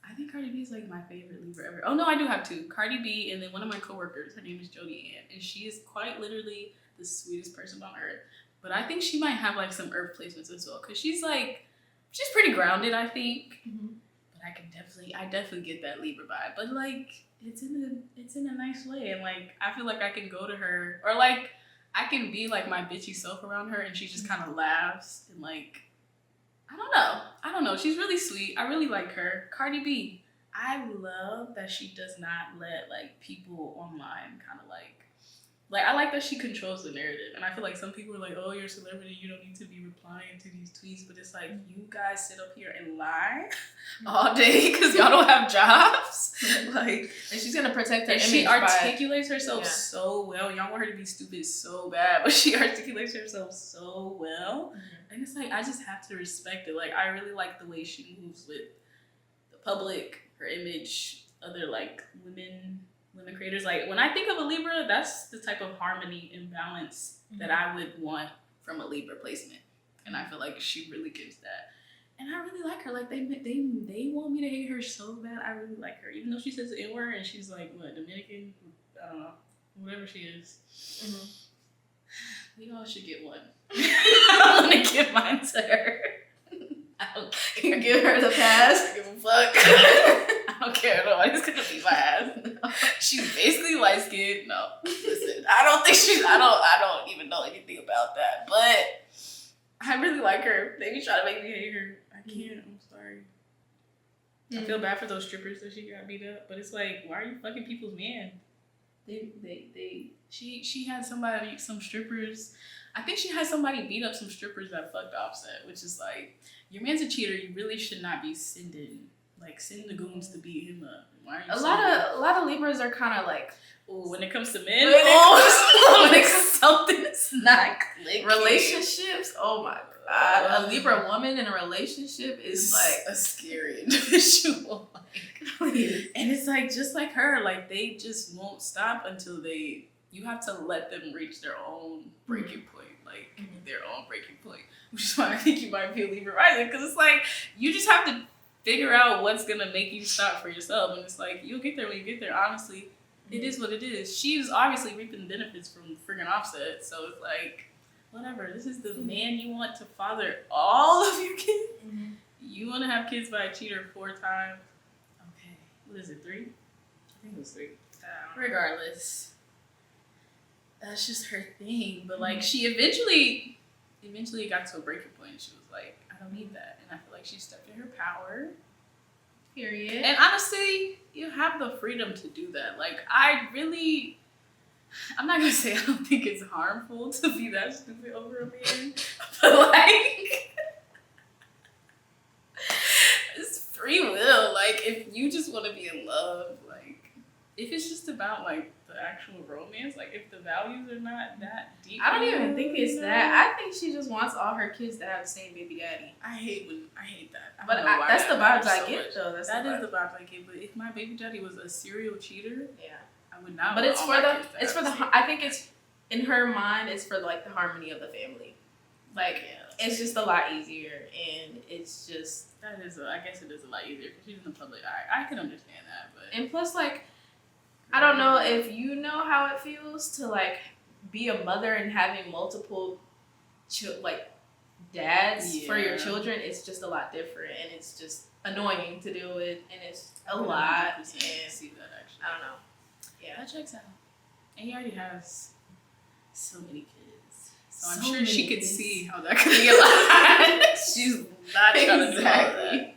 I think Cardi B is like my favorite Libra ever. Oh no, I do have two. Cardi B, and then one of my coworkers, her name is Jodie Ann, and she is quite literally the sweetest person on earth. But I think she might have like some earth placements as well, because she's pretty grounded, I think. But I definitely get that Libra vibe. But like, it's in a nice way, and like I feel like I can go to her, or like I can be like my bitchy self around her, and she just kind of laughs, and like I don't know. She's really sweet. I really like her. Cardi B. I love that she does not let like people online kind of like I like that she controls the narrative, and I feel like some people are like, "Oh, you're a celebrity, you don't need to be replying to these tweets," but it's like you guys sit up here and lie all day because y'all don't have jobs. Like, and she's gonna protect her image. She articulates herself so well. Y'all want her to be stupid so bad, but she articulates herself so well, and it's like I just have to respect it. Like, I really like the way she moves with the public, her image, other like women creators. Like, when I think of a Libra, that's the type of harmony and balance that I would want from a Libra placement, and I feel like she really gives that. And I really like her. Like, they want me to hate her so bad. I really like her, even though she says the N-word and she's like what, Dominican? I don't know, whatever she is. We all should get one. I want to give mine to her. I don't care. Give her the pass. I don't give a fuck. I don't care. Nobody's gonna beat my ass. No. She's basically light skinned. No, listen. I don't think she's. I don't even know anything about that. But I really like her. They be trying to make me hate her. I can't. I'm sorry. I feel bad for those strippers that she got beat up. But it's like, why are you fucking people's man? She had some strippers. I think she had somebody beat up some strippers that fucked Offset, which is like, your man's a cheater. You really should not be sending the goons to beat him up. Why are you a lot of Libras are kind of like, ooh, when it comes to men, when something's not clicking. Relationships. Oh my god, a Libra woman in a relationship is like a scary individual. And it's like, just like her, like they just won't stop until you have to let them reach their own breaking point, their own breaking point. Which is why I think you might be a Libra rising, because it's like, you just have to figure out what's gonna make you stop for yourself, and it's like, you'll get there when you get there. Honestly, it is what it is. She's obviously reaping the benefits from friggin' Offset, so it's like, whatever. This is the man you want to father all of your kids. You want to have kids by a cheater 4 times. Okay, what is it, 3? I think it was 3. Regardless, that's just her thing. But like, she eventually got to a breaking point. She was like, I don't need that, and I feel like she stepped in her power. Period. And honestly, you have the freedom to do that. Like, I'm not gonna say I don't think it's harmful to be that stupid over a man, but like, it's free will. Like, if you just want to be in love, like, if it's just about like the actual romance, like if the values are not that deep. I don't even think it's that. I think she just wants all her kids to have the same baby daddy. I hate that. But that's the vibes I get, though. That is the vibes I get. But if my baby daddy was a serial cheater, I would not. But I think it's in her mind. It's for like the harmony of the family. Like, it's just a lot easier, and it's just I guess it is a lot easier because she's in the public eye. I can understand that, but and plus, like, I don't know if you know how it feels to like be a mother and having multiple dads for your children. It's just a lot different, and it's just annoying to deal with, and it's a lot. And see that actually. I don't know. Yeah, that checks out. And he already has so many kids, so I'm sure she could see how that could be a lot. She's not trying to do all that.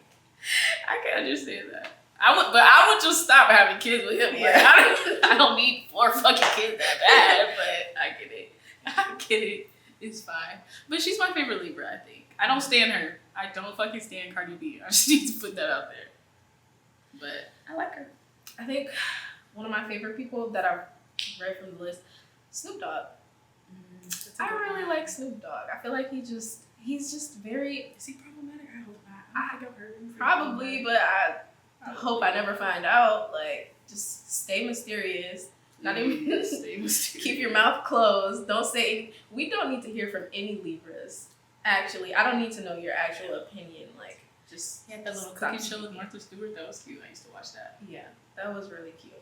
I can understand that. I would just stop having kids with him. Like, I don't need 4 fucking kids that bad, but I get it. It's fine. But she's my favorite Libra, I think. I don't stand her. I don't fucking stand Cardi B. I just need to put that out there. But I like her. I think one of my favorite people that I've read from the list, Snoop Dogg. I really like Snoop Dogg. I feel like he's just very... Is he problematic? I think I've heard him. Probably, but I hope I never find out. Like, just stay mysterious. Not even stay mysterious. Keep your mouth closed. Don't say. We don't need to hear from any Libras. Actually, I don't need to know your actual opinion. Like, just that little cooking show with Martha Stewart. That was cute. I used to watch that. Yeah, that was really cute.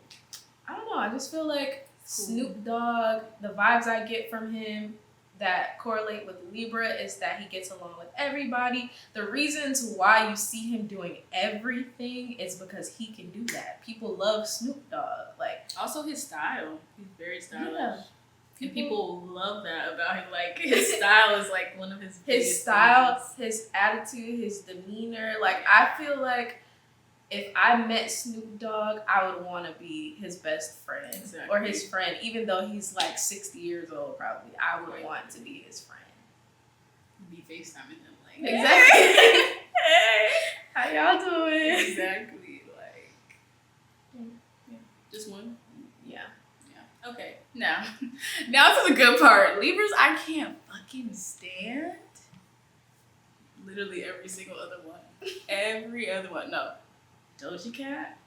I don't know. I just feel like Snoop Dogg. The vibes I get from him that correlate with Libra is that he gets along with everybody. The reasons why you see him doing everything is because he can do that. People love Snoop Dogg. Like, also his style. He's very stylish. Yeah. And people love that about him. Like, his style is like one of his style, things. His attitude, his demeanor. Like, I feel like if I met Snoop Dogg, I would want to be his best friend or his friend, even though he's like 60 years old. Probably, I would want to be his friend. Be FaceTiming him like exactly. Hey, how y'all doing? Exactly, like yeah. Just one. Yeah. Okay, now to the good part. Libras, I can't fucking stand. Literally every single other one. Every other one. No. Doja Cat.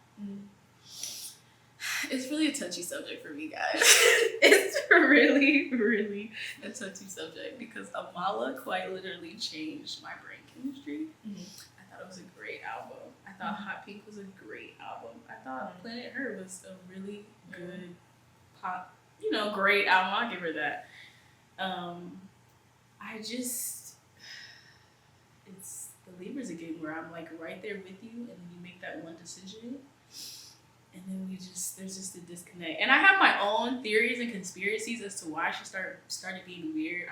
It's really a touchy subject for me, guys. It's really, really a touchy subject because Amala quite literally changed my brain chemistry. I thought it was a great album. I thought Hot Pink was a great album. I thought Planet Her was a really good pop, great album. I'll give her that. It's the Libras again where I'm like right there with you and then you make that one decision and then there's just a disconnect. And I have my own theories and conspiracies as to why she started being weird.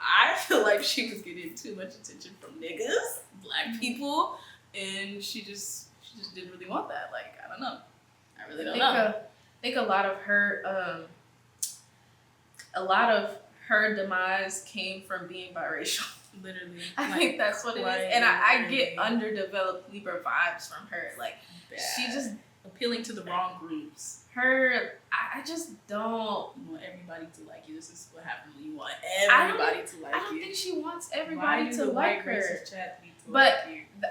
I feel like she was getting too much attention from niggas, black people, and she just didn't really want that. Like, I don't know. I really don't know. I think a lot of her demise came from being biracial. Literally. I think that's what it is. And I get underdeveloped Libra vibes from her. Like, she just appealing to the wrong groups. I just don't. You want everybody to like you. This is what happens when you want everybody to like you. I don't think she wants everybody to like her.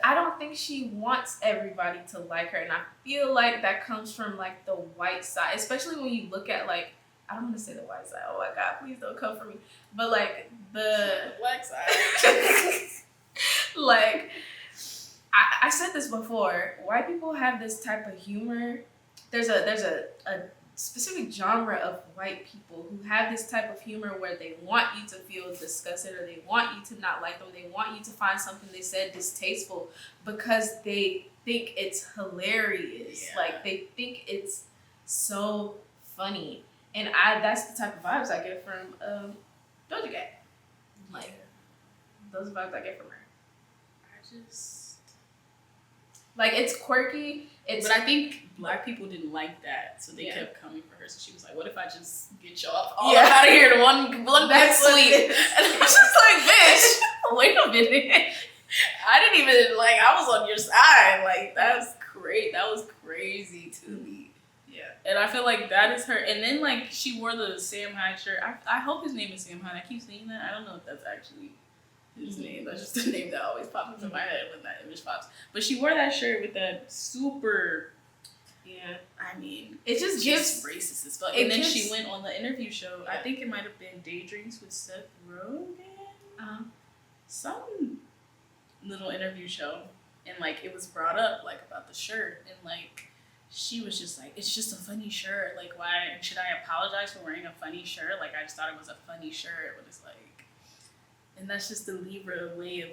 I don't think she wants everybody to like her. And I feel like that comes from like the white side. Especially when you look at like, I don't want to say the white side. Oh my God, please don't come for me. But like the black side. Like, I said this before. White people have this type of humor. There's a specific genre of white people who have this type of humor where they want you to feel disgusted or they want you to not like them. They want you to find something they said distasteful because they think it's hilarious. Yeah. Like, they think it's so funny. And that's the type of vibes I get from Doja Cat. Like, those vibes I get from her. Like, it's quirky. But I think black people didn't like that, so they kept coming for her. So she was like, "What if I just get y'all all out of here to one big sweep?" And I was just like, "Bitch, wait a minute! I didn't even I was on your side. Like, that's great. That was crazy to me." Yeah, and I feel like that is her. And then she wore the Sam Hyde shirt. I hope his name is Sam Hyde. I keep saying that. I don't know if that's actually his name. That's just the name that always pops into my head when that image pops. But she wore that shirt with that super. Yeah, I mean, it just gives racist as fuck. And then she went on the interview show. Yeah. I think it might have been Daydreams with Seth Rogen. Some little interview show, and it was brought up about the shirt, and she was just like, it's just a funny shirt. Like, why should I apologize for wearing a funny shirt? I just thought it was a funny shirt, but it's and that's just the Libra way of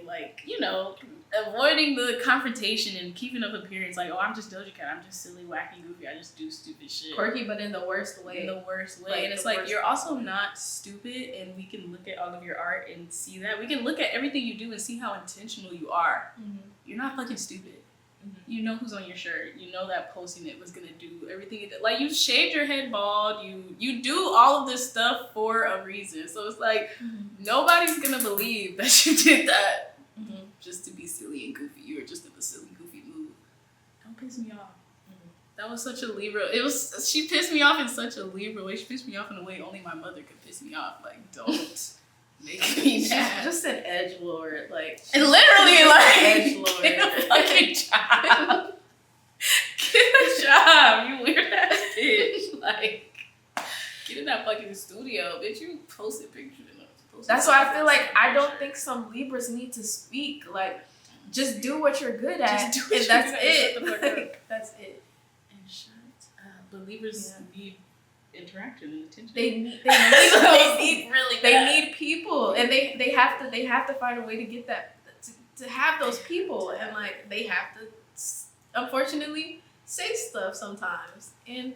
avoiding the confrontation and keeping up appearance. Oh, I'm just Doja Cat. I'm just silly, wacky, goofy. I just do stupid shit. Quirky, but in the worst way. In the worst way. And it's you're also not stupid, and we can look at all of your art and see that. We can look at everything you do and see how intentional you are. Mm-hmm. You're not fucking stupid. Mm-hmm. You know who's on your shirt. You know that posting it was gonna do everything it did. You shaved your head bald. You do all of this stuff for a reason. So it's nobody's gonna believe that you did that just to be silly and goofy. You were just in a silly, goofy mood. Don't piss me off. That was such a Libra. She pissed me off in such a Libra way. She pissed me off in a way only my mother could piss me off. Don't. Make me mad. Just an edgelord, and literally edgelord. Get a fucking job. Get a job, you weird ass bitch. Get in that fucking studio, bitch. You posted pictures. That's why I feel I don't think some Libras need to speak. Just do what you're good at, and that's it. That's it. And shut up. But Libras need interaction and attention. They need people, and they have to find a way to get that to have those people, and they have to unfortunately say stuff sometimes, and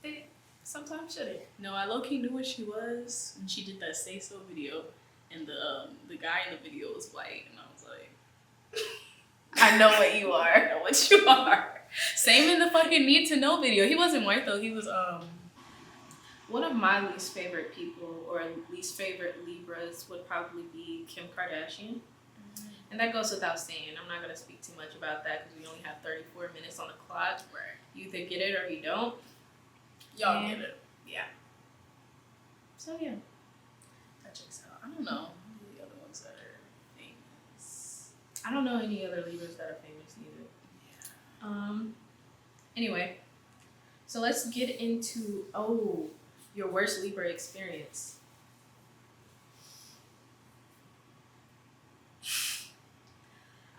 they sometimes shouldn't. No, I low-key knew what she was when she did that Say So video, and the guy in the video was white, and I was like, I know what you are. I know what you are. Same in the fucking Need to Know video. He wasn't white though. He was One of my least favorite people, or least favorite Libras, would probably be Kim Kardashian. And that goes without saying. I'm not going to speak too much about that because we only have 34 minutes on the clock. Right. You either get it or you don't. Y'all get it. Yeah. So, yeah. That checks out. I don't know the other ones that are famous. I don't know any other Libras that are famous either. Yeah. Anyway. So, let's get into, your worst Libra experience.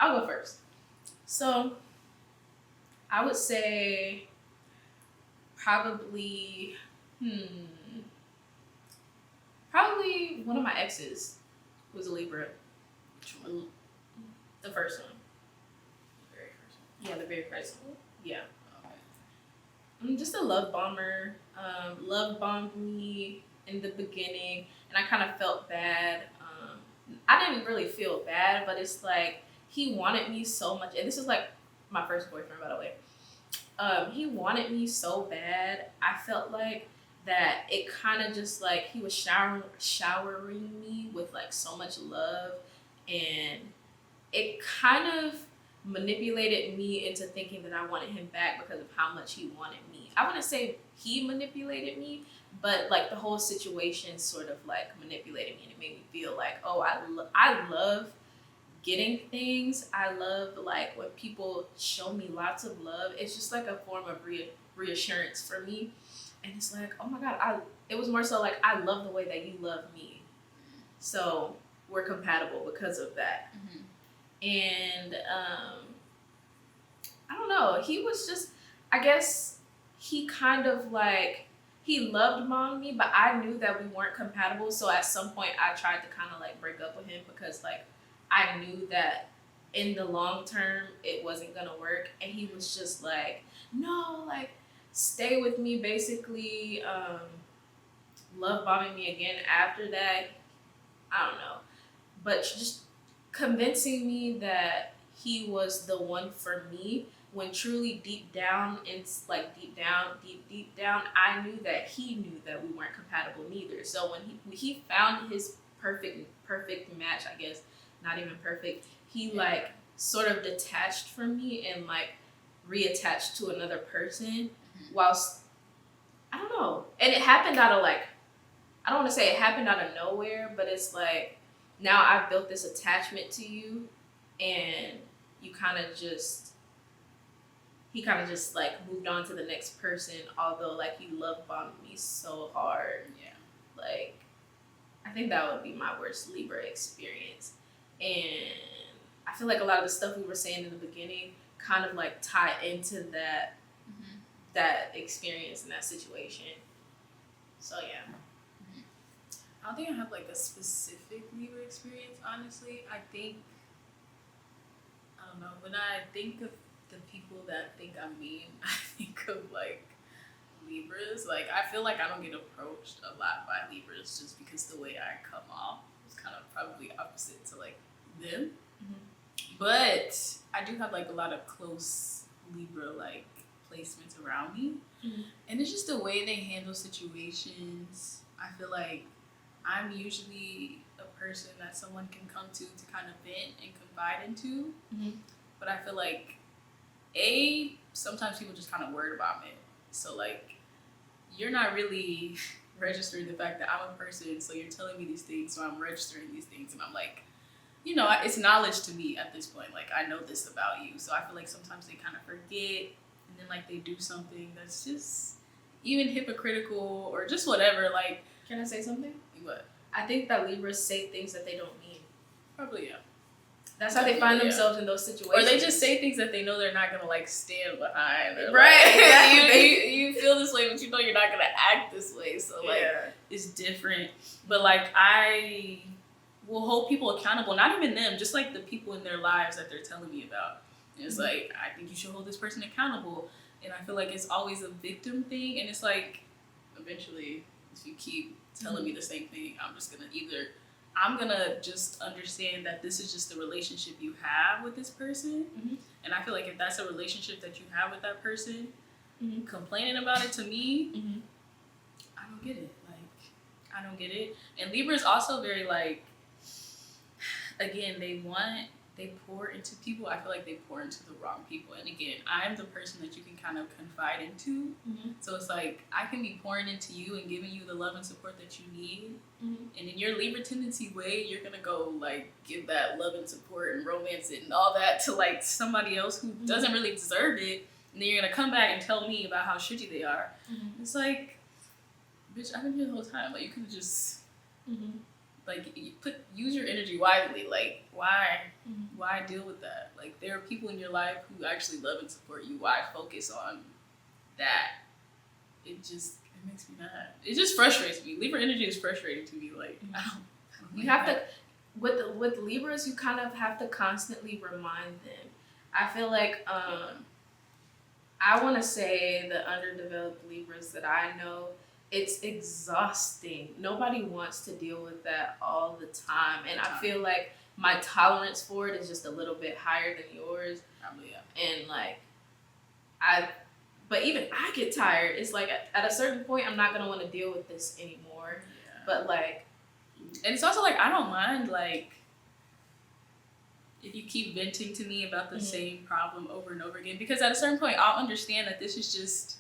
I'll go first. So, I would say probably one of my exes was a Libra. Which one? The first one. The very first one. Yeah, the very first one. Yeah. Okay. I'm just a love bomber. Love bombed me in the beginning, and I kind of felt bad. I didn't really feel bad, but it's like he wanted me so much, and this is like my first boyfriend, by the way. He wanted me so bad. I felt like that it kind of just like he was showering me with like so much love, and it kind of manipulated me into thinking that I wanted him back because of how much he wanted me. I wouldn't say he manipulated me, but like the whole situation sort of like manipulated me, and it made me feel like, oh, I love getting things. I love like when people show me lots of love. It's just like a form of reassurance for me, and it's like, oh my god, it was more so like I love the way that you love me, so we're compatible because of that. Mm-hmm. And I don't know, he was just, I guess he kind of like, he loved bombed me, but I knew that we weren't compatible, so at some point I tried to kind of like break up with him because like I knew that in the long term it wasn't gonna work, and he was just like, no, like stay with me, basically. Love bombing me again after that. I don't know, but just convincing me that he was the one for me, when truly deep down, I knew that he knew that we weren't compatible neither. So when he found his perfect match, I guess, not even perfect, he like sort of detached from me and like reattached to another person, whilst, I don't know, and it happened out of like, I don't want to say it happened out of nowhere, but it's like, now I've built this attachment to you, and he kind of just like moved on to the next person, although like he love bombed me so hard. Yeah. Like, I think that would be my worst Libra experience. And I feel like a lot of the stuff we were saying in the beginning kind of like tie into that that experience and that situation. So yeah. I don't think I have like a specific Libra experience, honestly. I don't know, when I think of the people that think I'm mean, I think of like Libras. Like, I feel like I don't get approached a lot by Libras just because the way I come off is kind of probably opposite to like them. But I do have like a lot of close Libra like placements around me. And it's just the way they handle situations. I feel like I'm usually a person that someone can come to kind of vent and confide into. But I feel like, sometimes people just kind of worried about me. So like, you're not really registering the fact that I'm a person, so you're telling me these things, so I'm registering these things, and I'm like, you know, it's knowledge to me at this point. Like, I know this about you. So I feel like sometimes they kind of forget, and then like they do something that's just even hypocritical or just whatever. Like, Can I say something? What? I think that Libras say things that they don't mean. Probably, yeah. That's how they find themselves in those situations. Or they just say things that they know they're not gonna like stand behind. Or, right. Like, you feel this way, but you know you're not gonna act this way. So like, it's different. But like, I will hold people accountable. Not even them, just like the people in their lives that they're telling me about. It's like, I think you should hold this person accountable. And I feel like it's always a victim thing. And it's like, eventually, if you keep telling me the same thing, I'm just gonna either I'm gonna just understand that this is just the relationship you have with this person. Mm-hmm. And I feel like if that's a relationship that you have with that person, complaining about it to me, I don't get it. Like, I don't get it. And Libra is also very like, again, they pour into people. I feel like they pour into the wrong people. And again, I'm the person that you can kind of confide into. So it's like, I can be pouring into you and giving you the love and support that you need. And in your Libra tendency way, you're going to go like give that love and support and romance it and all that to like somebody else who doesn't really deserve it. And then you're going to come back and tell me about how shitty they are. It's like, bitch, I've been here the whole time. Like, you could just... Like, use your energy wisely. Like, why deal with that? Like, there are people in your life who actually love and support you. Why focus on that? It makes me mad. It just frustrates me. Libra energy is frustrating to me. Like, I don't you have to, with Libras, you kind of have to constantly remind them. I feel like, I want to say the underdeveloped Libras that I know, it's exhausting. Nobody wants to deal with that all the time. And I feel like my tolerance for it is just a little bit higher than yours. Probably, yeah. And like, but even I get tired. It's like at a certain point, I'm not going to want to deal with this anymore. Yeah. But like. And it's also like, I don't mind like, if you keep venting to me about the same problem over and over again. Because at a certain point, I'll understand that this is just...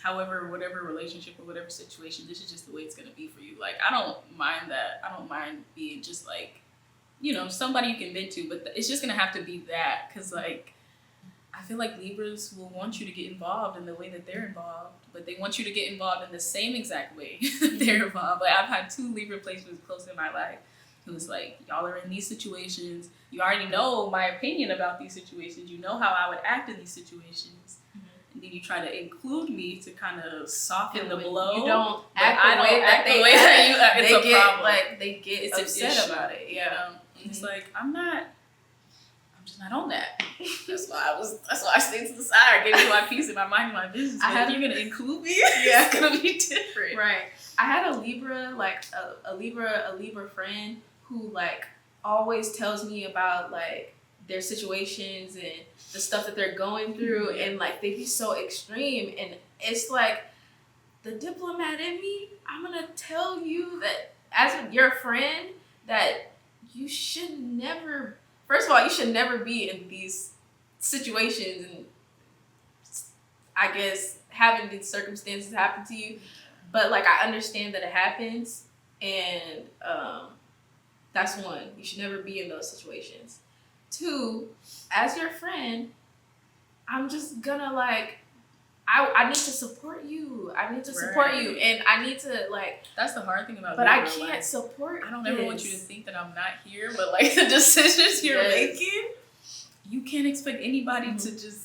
However, whatever relationship or whatever situation, this is just the way it's going to be for you. Like, I don't mind that. I don't mind being just like, you know, somebody you can vent to, but it's just going to have to be that. Because, like, I feel like Libras will want you to get involved in the way that they're involved, but they want you to get involved in the same exact way that they're involved. Like, I've had 2 Libra placements close in my life who's like, y'all are in these situations. You already know my opinion about these situations. You know how I would act in these situations. And then you try to include me to kind of soften the blow. You don't act the way that they act. It's a problem. Like, they get upset about it. Yeah. It's like, I'm just not on that. That's why I stayed to the side. I gave you my peace and my mind and my business. But if you're gonna include me, it's gonna be different. Right. I had a Libra, like a Libra friend who like always tells me about like their situations and the stuff that they're going through, and like they be so extreme, and it's like the diplomat in me, I'm gonna tell you that as your friend that you should never, first of all, you should never be in these situations, and I guess having these circumstances happen to you, but like I understand that it happens, and that's one, you should never be in those situations. 2, as your friend, I'm just gonna like, I need to support you. I need to support you, and I need to like. That's the hard thing about. But I can't support. I don't ever want you to think that I'm not here, but like the decisions you're making, you can't expect anybody to just.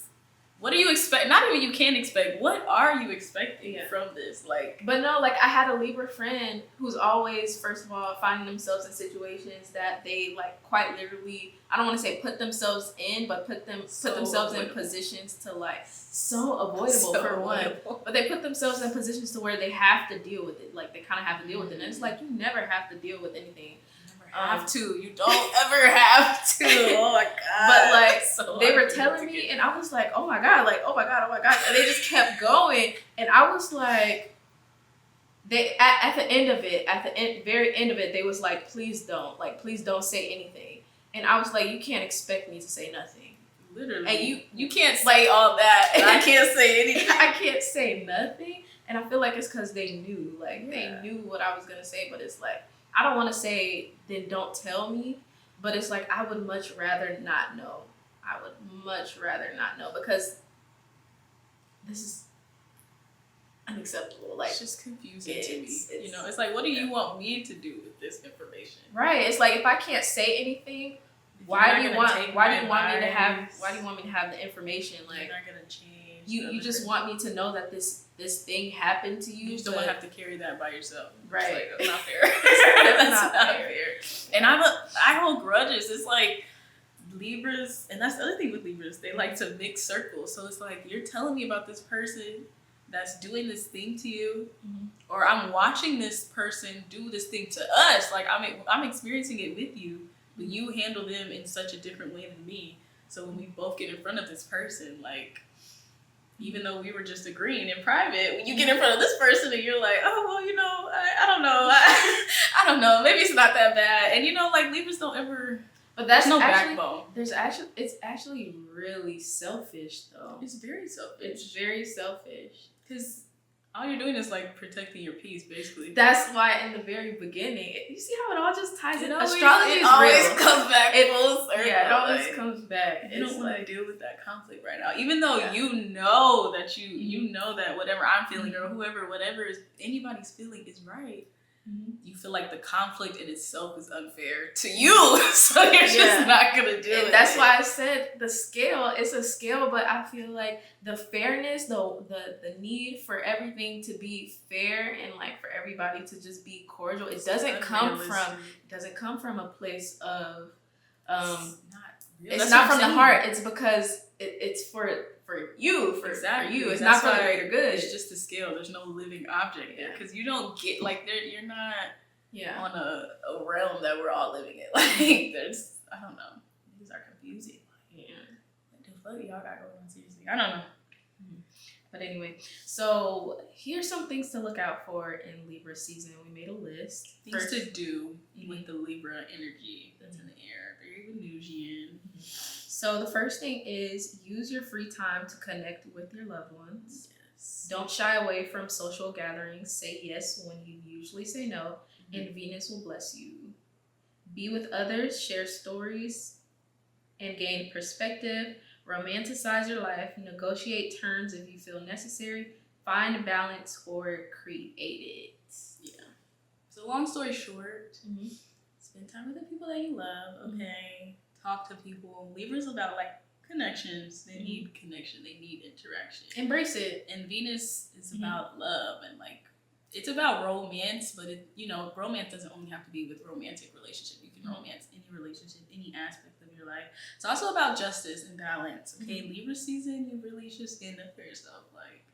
What do you expect? Not even you can't expect. What are you expecting from this? Like, but no, like I had a Libra friend who's always, first of all, finding themselves in situations that they like quite literally. I don't want to say put themselves in, but put themselves in positions to like avoidable for one. But they put themselves in positions to where they have to deal with it. Like they kind of have to deal with it, and it's like you never have to deal with anything. Have to. You don't ever have to. Oh my God. But like they were telling me, and I was like, oh my God, and they just kept going, and I was like, they at the end of it, very end of it, they was like, please don't say anything, and I was like, you can't expect me to say nothing. Literally. And you can't say all that, and I can't say anything. I can't say nothing, and I feel like it's because they knew, they knew what I was gonna say, but it's like. I don't want to say, then don't tell me, but it's like, I would much rather not know. I would much rather not know, because this is unacceptable. Like, it's just confusing to me. You know, it's like, what do you want me to do with this information? Right. It's like, if I can't say anything, why do you want me to have the information? Like, you're not gonna change. You just want me to know that this thing happened to you. You don't have to carry that by yourself. Right. It's like, that's not fair. That's not fair. And I hold grudges. It's like Libras, and that's the other thing with Libras. They like to mix circles. So it's like, you're telling me about this person, that's doing this thing to you, or I'm watching this person do this thing to us. Like I'm experiencing it with you, but you handle them in such a different way than me. So when we both get in front of this person, like, even though we were just agreeing in private, when you get in front of this person and you're like, oh, well, you know, I don't know. I don't know. Maybe it's not that bad. And, you know, like, Libras don't ever, but that's no actually, backbone. It's actually really selfish, though. It's very selfish. It's very selfish. Because all you're doing is, like, protecting your peace, basically. That's why in the very beginning, you see how it all just ties in? Astrology Astrology always real. comes back full circle. Yeah, it always like, comes back. You don't want to deal with that conflict right now. Even though you know that you know that whatever I'm feeling or whatever is anybody's feeling is right. You feel like the conflict in itself is unfair to you, so you're just not gonna do it. That's why I said the scale. It's a scale, but I feel like the fairness, the need for everything to be fair and like for everybody to just be cordial. It doesn't come from a place of it's not from the heart. It's because it's for you, for you. It's not for the greater good. It's just a scale. There's no living object there because you don't get like you're not on a realm that we're all living in. Like there's I don't know. These are confusing. Yeah. What the fuck y'all got going on seriously? I don't know. But anyway, so here's some things to look out for in Libra season. We made a list. Things to do with the Libra energy that's in the air. Very Venusian. So the first thing is use your free time to connect with your loved ones. Yes. Don't shy away from social gatherings. Say yes when you usually say no, and Venus will bless you. Be with others, share stories, and gain perspective. Romanticize your life. Negotiate terms if you feel necessary. Find balance or create it. Yeah. So long story short, spend time with the people that you love. Okay. Talk to people. Libra's about like connections. They need connection. They need interaction. Embrace it. And Venus is about love and like it's about romance, but romance doesn't only have to be with romantic relationship. You can romance any relationship, any aspect of your life. It's also about justice and balance. Okay, Libra season, you really should stand up for yourself. Like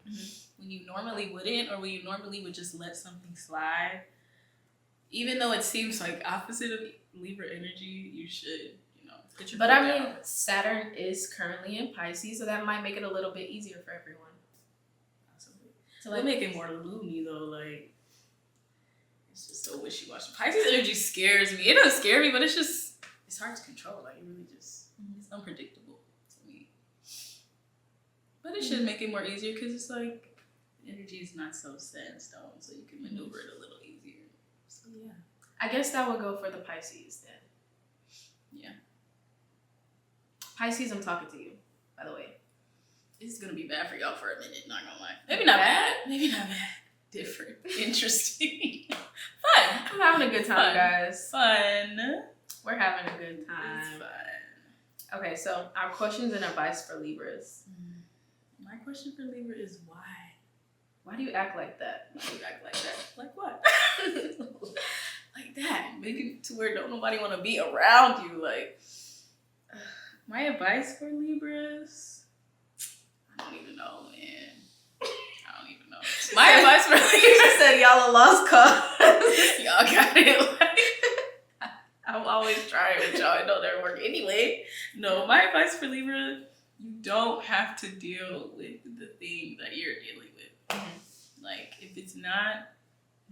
when you normally wouldn't, or when you normally would just let something slide. Even though it seems like opposite of Libra energy, you should. But I mean, Saturn is currently in Pisces, so that might make it a little bit easier for everyone. Absolutely. So like, make it more loony though. Like it's just so wishy-washy. Pisces energy scares me. It doesn't scare me, but it's hard to control. Like it really just it's unpredictable to me. But it should make it more easier because it's like energy is not so set in stone, so you can maneuver it a little easier. So yeah, I guess that would go for the Pisces then. Yeah. Pisces, I'm talking to you, by the way. This is going to be bad for y'all for a minute, not going to lie. Maybe not bad. Maybe not bad. Different. Interesting. Fun. I'm having a good time, guys. Fun. We're having a good time. It's fun. Okay, so our questions and advice for Libras. My question for Libra is why? Why do you act like that? Why do you act like that? Like what? Like that. Make it to where don't nobody want to be around you. Like... My advice for Libras, I don't even know, man. I don't even know. My advice for Libras said y'all a lost cause. Y'all got it. Like, I'm always trying with y'all. I know they're working anyway. No, my advice for Libra, you don't have to deal with the thing that you're dealing with. Like, if it's not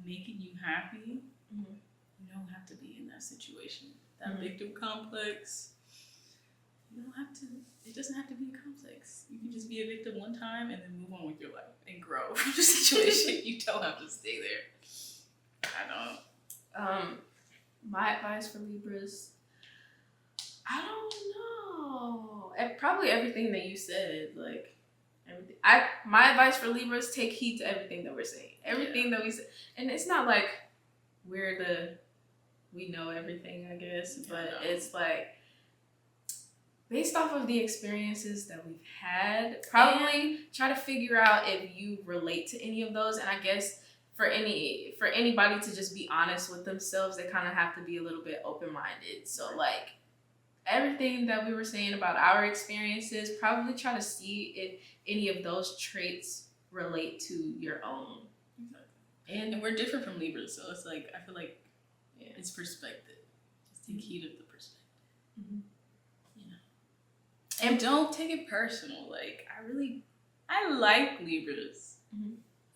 making you happy, you don't have to be in that situation. That victim complex. You don't have to, it doesn't have to be a complex. You can just be a victim one time and then move on with your life and grow from the situation. You don't have to stay there. I don't. My advice for Libras, I don't know. Probably everything that you said, like everything. My advice for Libras, take heed to everything that we're saying. Everything that we say. And it's not like we know everything, I guess, but it's like, based off of the experiences that we've had, probably try to figure out if you relate to any of those. And I guess for anybody to just be honest with themselves, they kind of have to be a little bit open-minded. So like everything that we were saying about our experiences, probably try to see if any of those traits relate to your own. Exactly. And we're different from Libras, so it's like, I feel like it's perspective. Just take heed of the perspective. You know. And don't take it personal. Like, I like Libras.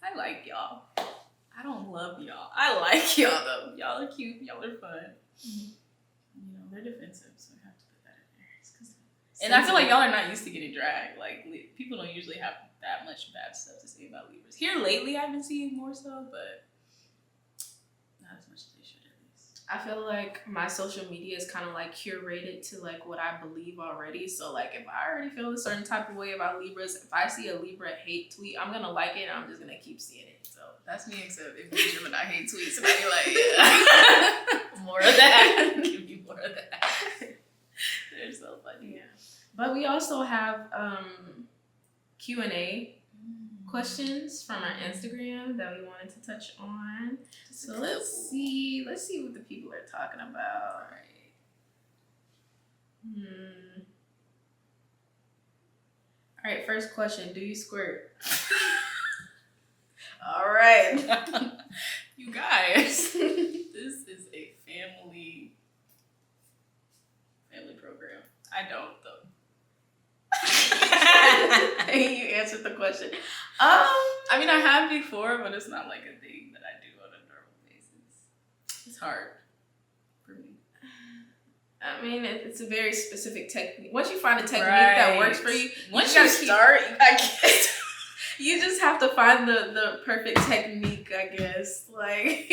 I like y'all. I don't love y'all. I like y'all though. Y'all are cute. Y'all are fun. You know, they're defensive, so we have to put that in there. And I feel like y'all are not used to getting dragged. Like, people don't usually have that much bad stuff to say about Libras. Here lately, I've been seeing more so, but not as much as they should at least. I feel like my social media is kind of like curated to like what I believe already. So like if I already feel a certain type of way about Libras, if I see a Libra hate tweet, I'm gonna like it and I'm just gonna keep seeing it. So that's me, except if you Gemini hate tweets and I be like, yeah. More of that. Give me more of that. They're so funny. Yeah. But we also have Q&A questions from our Instagram that we wanted to touch on. So let's see what the people are talking about. All right, first question, do you squirt? All right. You guys, this is a family program. I don't though. You answered the question. I mean, I have before, but it's not like a thing that I do on a normal basis. It's hard for me. I mean, it's a very specific technique. Once you find a technique that works for you, once you start, you just have to find the perfect technique, I guess. Like,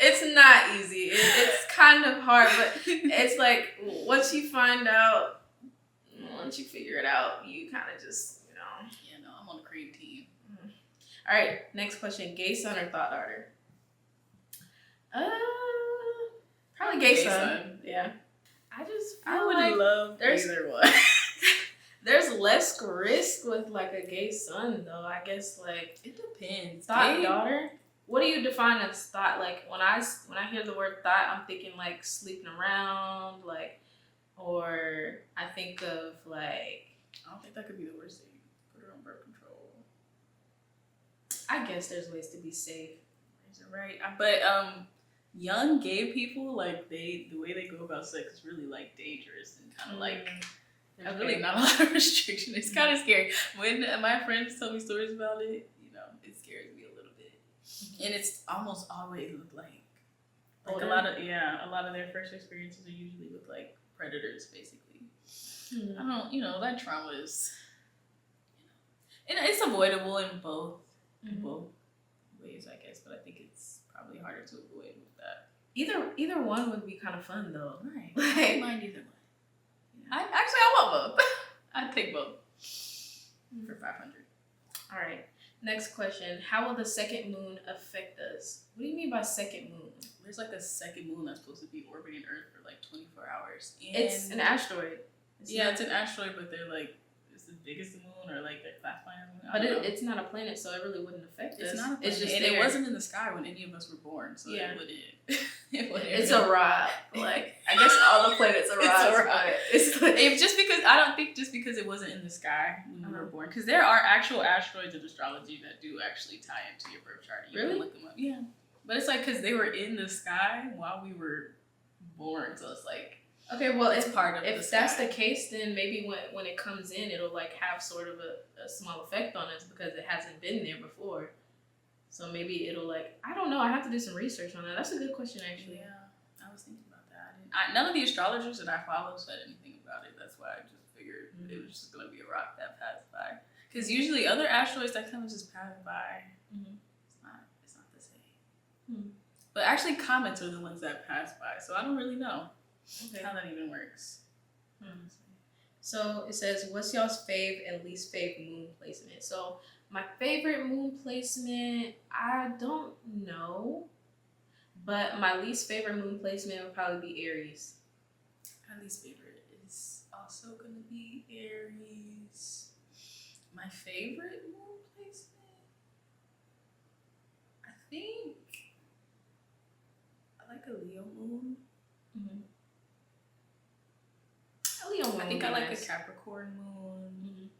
it's not easy. It's kind of hard, but it's like once you figure it out, you kind of just, you know. Yeah, no, I'm on a cream team. All right, next question. Gay son or thought daughter? Probably gay son. Yeah. I would love either one. There's less risk with like a gay son though. I guess like it depends. Thought daughter? What do you define as thought? Like when I hear the word thought, I'm thinking like sleeping around, like, or I think of like, I don't think that could be the worst thing. Put her on birth control. I guess there's ways to be safe. Right. But young gay people, like the way they go about sex is really like dangerous and kind of like there's really not a lot of restriction. It's kind of scary. When my friends tell me stories about it, you know, it scares me a little bit. And it's almost always with like a lot of their first experiences are usually with like predators, basically. I don't, you know, that trauma is, you know, and it's avoidable in both ways, I guess. But I think it's probably harder to avoid with that. Either one would be kind of fun though. Right. I don't mind either one. Yeah. I want both. I'd take both for 500. All right. Next question. How will the second moon affect us? What do you mean by second moon? There's like a second moon that's supposed to be orbiting Earth for like 24 hours. And it's an asteroid. It's an asteroid, but they're like, it's the biggest moon or like they're classifying as a moon. But it's not a planet, so it really wouldn't affect us. It's not a planet. It's just and it wasn't in the sky when any of us were born, so it wouldn't. It's a ride. Like, I guess all the planets are rides. It's like, I don't think just because it wasn't in the sky when we were born, because there are actual asteroids of astrology that do actually tie into your birth chart. You can look them up. Yeah. But it's like because they were in the sky while we were born, so it's like, okay, well, it's part of the sky. That's the case, then maybe when it comes in, it'll like have sort of a small effect on us because it hasn't been there before. So maybe it'll like, I don't know. I have to do some research on that. That's a good question, actually. Yeah, I was thinking about that. None of the astrologers that I follow said anything about it. That's why I just figured it was just gonna be a rock that passed by. Because usually other asteroids that kind of just pass by, it's not the same. But actually, comets are the ones that pass by. So I don't really know how that even works. So it says, what's y'all's fave and least fave moon placement? So my favorite moon placement, I don't know. But my least favorite moon placement would probably be Aries. My least favorite is also going to be Aries. My favorite moon placement? I think I like a Leo moon. I think I like a Capricorn moon,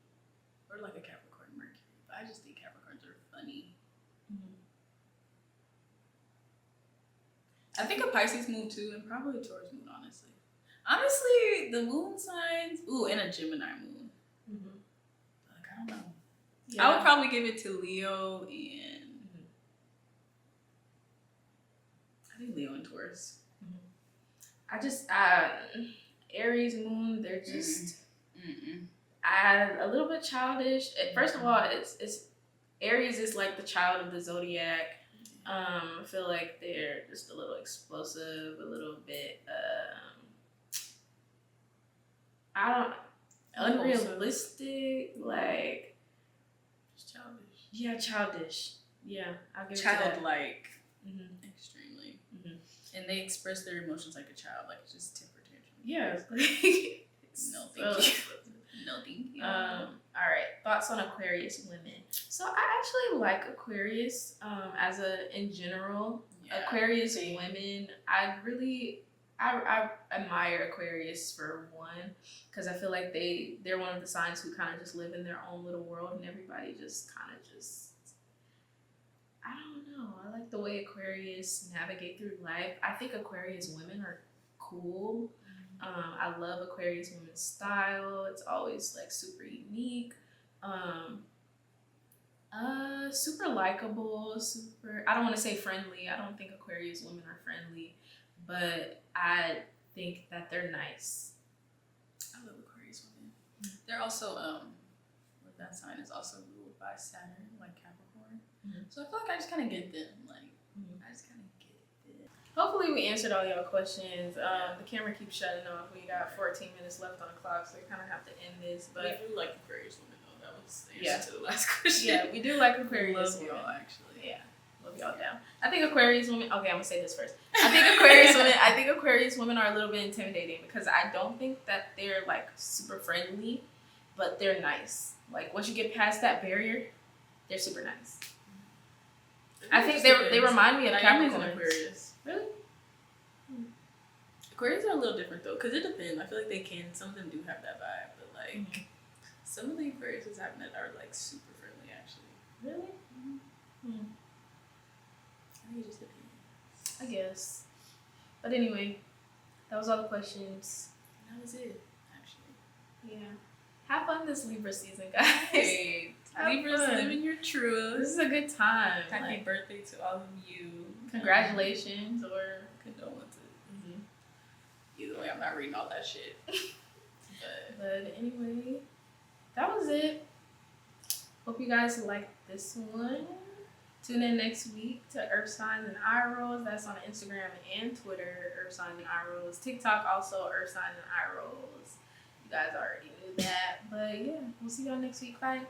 or like a Capricorn Mercury. But I just think I think a Pisces moon too, and probably a Taurus moon, honestly. Honestly, the moon signs, and a Gemini moon. Mm-hmm. Like, I don't know. Yeah. I would probably give it to Leo and I think Leo and Taurus. I just Aries moon, they're just a little bit childish. First of all, it's Aries is like the child of the zodiac. I feel like they're just a little explosive, a little bit unrealistic, like Just childish. Yeah, childish. Yeah, I'll give it to Childlike. that. Extremely. And they express their emotions like a child, like it's just temper tantrum. Yeah. No, thank you. No, thank you. All right. Thoughts on Aquarius women. So I actually like Aquarius in general. Yeah, Aquarius women, I admire Aquarius for one, because I feel like they're one of the signs who kind of just live in their own little world, and everybody just kind of just, I don't know. I like the way Aquarius navigate through life. I think Aquarius women are cool. I love Aquarius women's style. It's always like super unique. Super likable, I don't want to say friendly. I don't think Aquarius women are friendly, but I think that they're nice. I love Aquarius women. They're also, that sign is also ruled by Saturn, like Capricorn. So I feel like I just kind of get them. Like, I just kind of get them. Hopefully we answered all y'all questions. The camera keeps shutting off. We got 14 minutes left on the clock, so we kind of have to end this. But we do like Aquarius women, though. That was the answer to the last question. Yeah, we do like Aquarius women. Love y'all, actually. Yeah, love y'all down. I think Aquarius women. Okay, I'm gonna say this first. I think Aquarius women are a little bit intimidating because I don't think that they're like super friendly, but they're nice. Like once you get past that barrier, they're super nice. I think they remind me of Capricorn. Aquarius. Really? Aquarius are a little different though, because it depends. I feel like some of them do have that vibe, but like some of the Aquariuses I've met are like super friendly actually. Really? I think it just depends. I guess. But anyway, that was all the questions. That was it, actually. Yeah. Have fun this Libra season, guys. Hey, Libras, living your truth. This is a good time. Happy birthday to all of you. Congratulations or condolences. Either way, I'm not reading all that shit. But anyway, that was it. Hope you guys liked this one. Tune in next week to Earth Signs and Eye Rolls. That's on Instagram and Twitter, Earth Signs and Eye Rolls. TikTok also, Earth Signs and Eye Rolls. You guys already knew that. But yeah, we'll see y'all next week. Bye.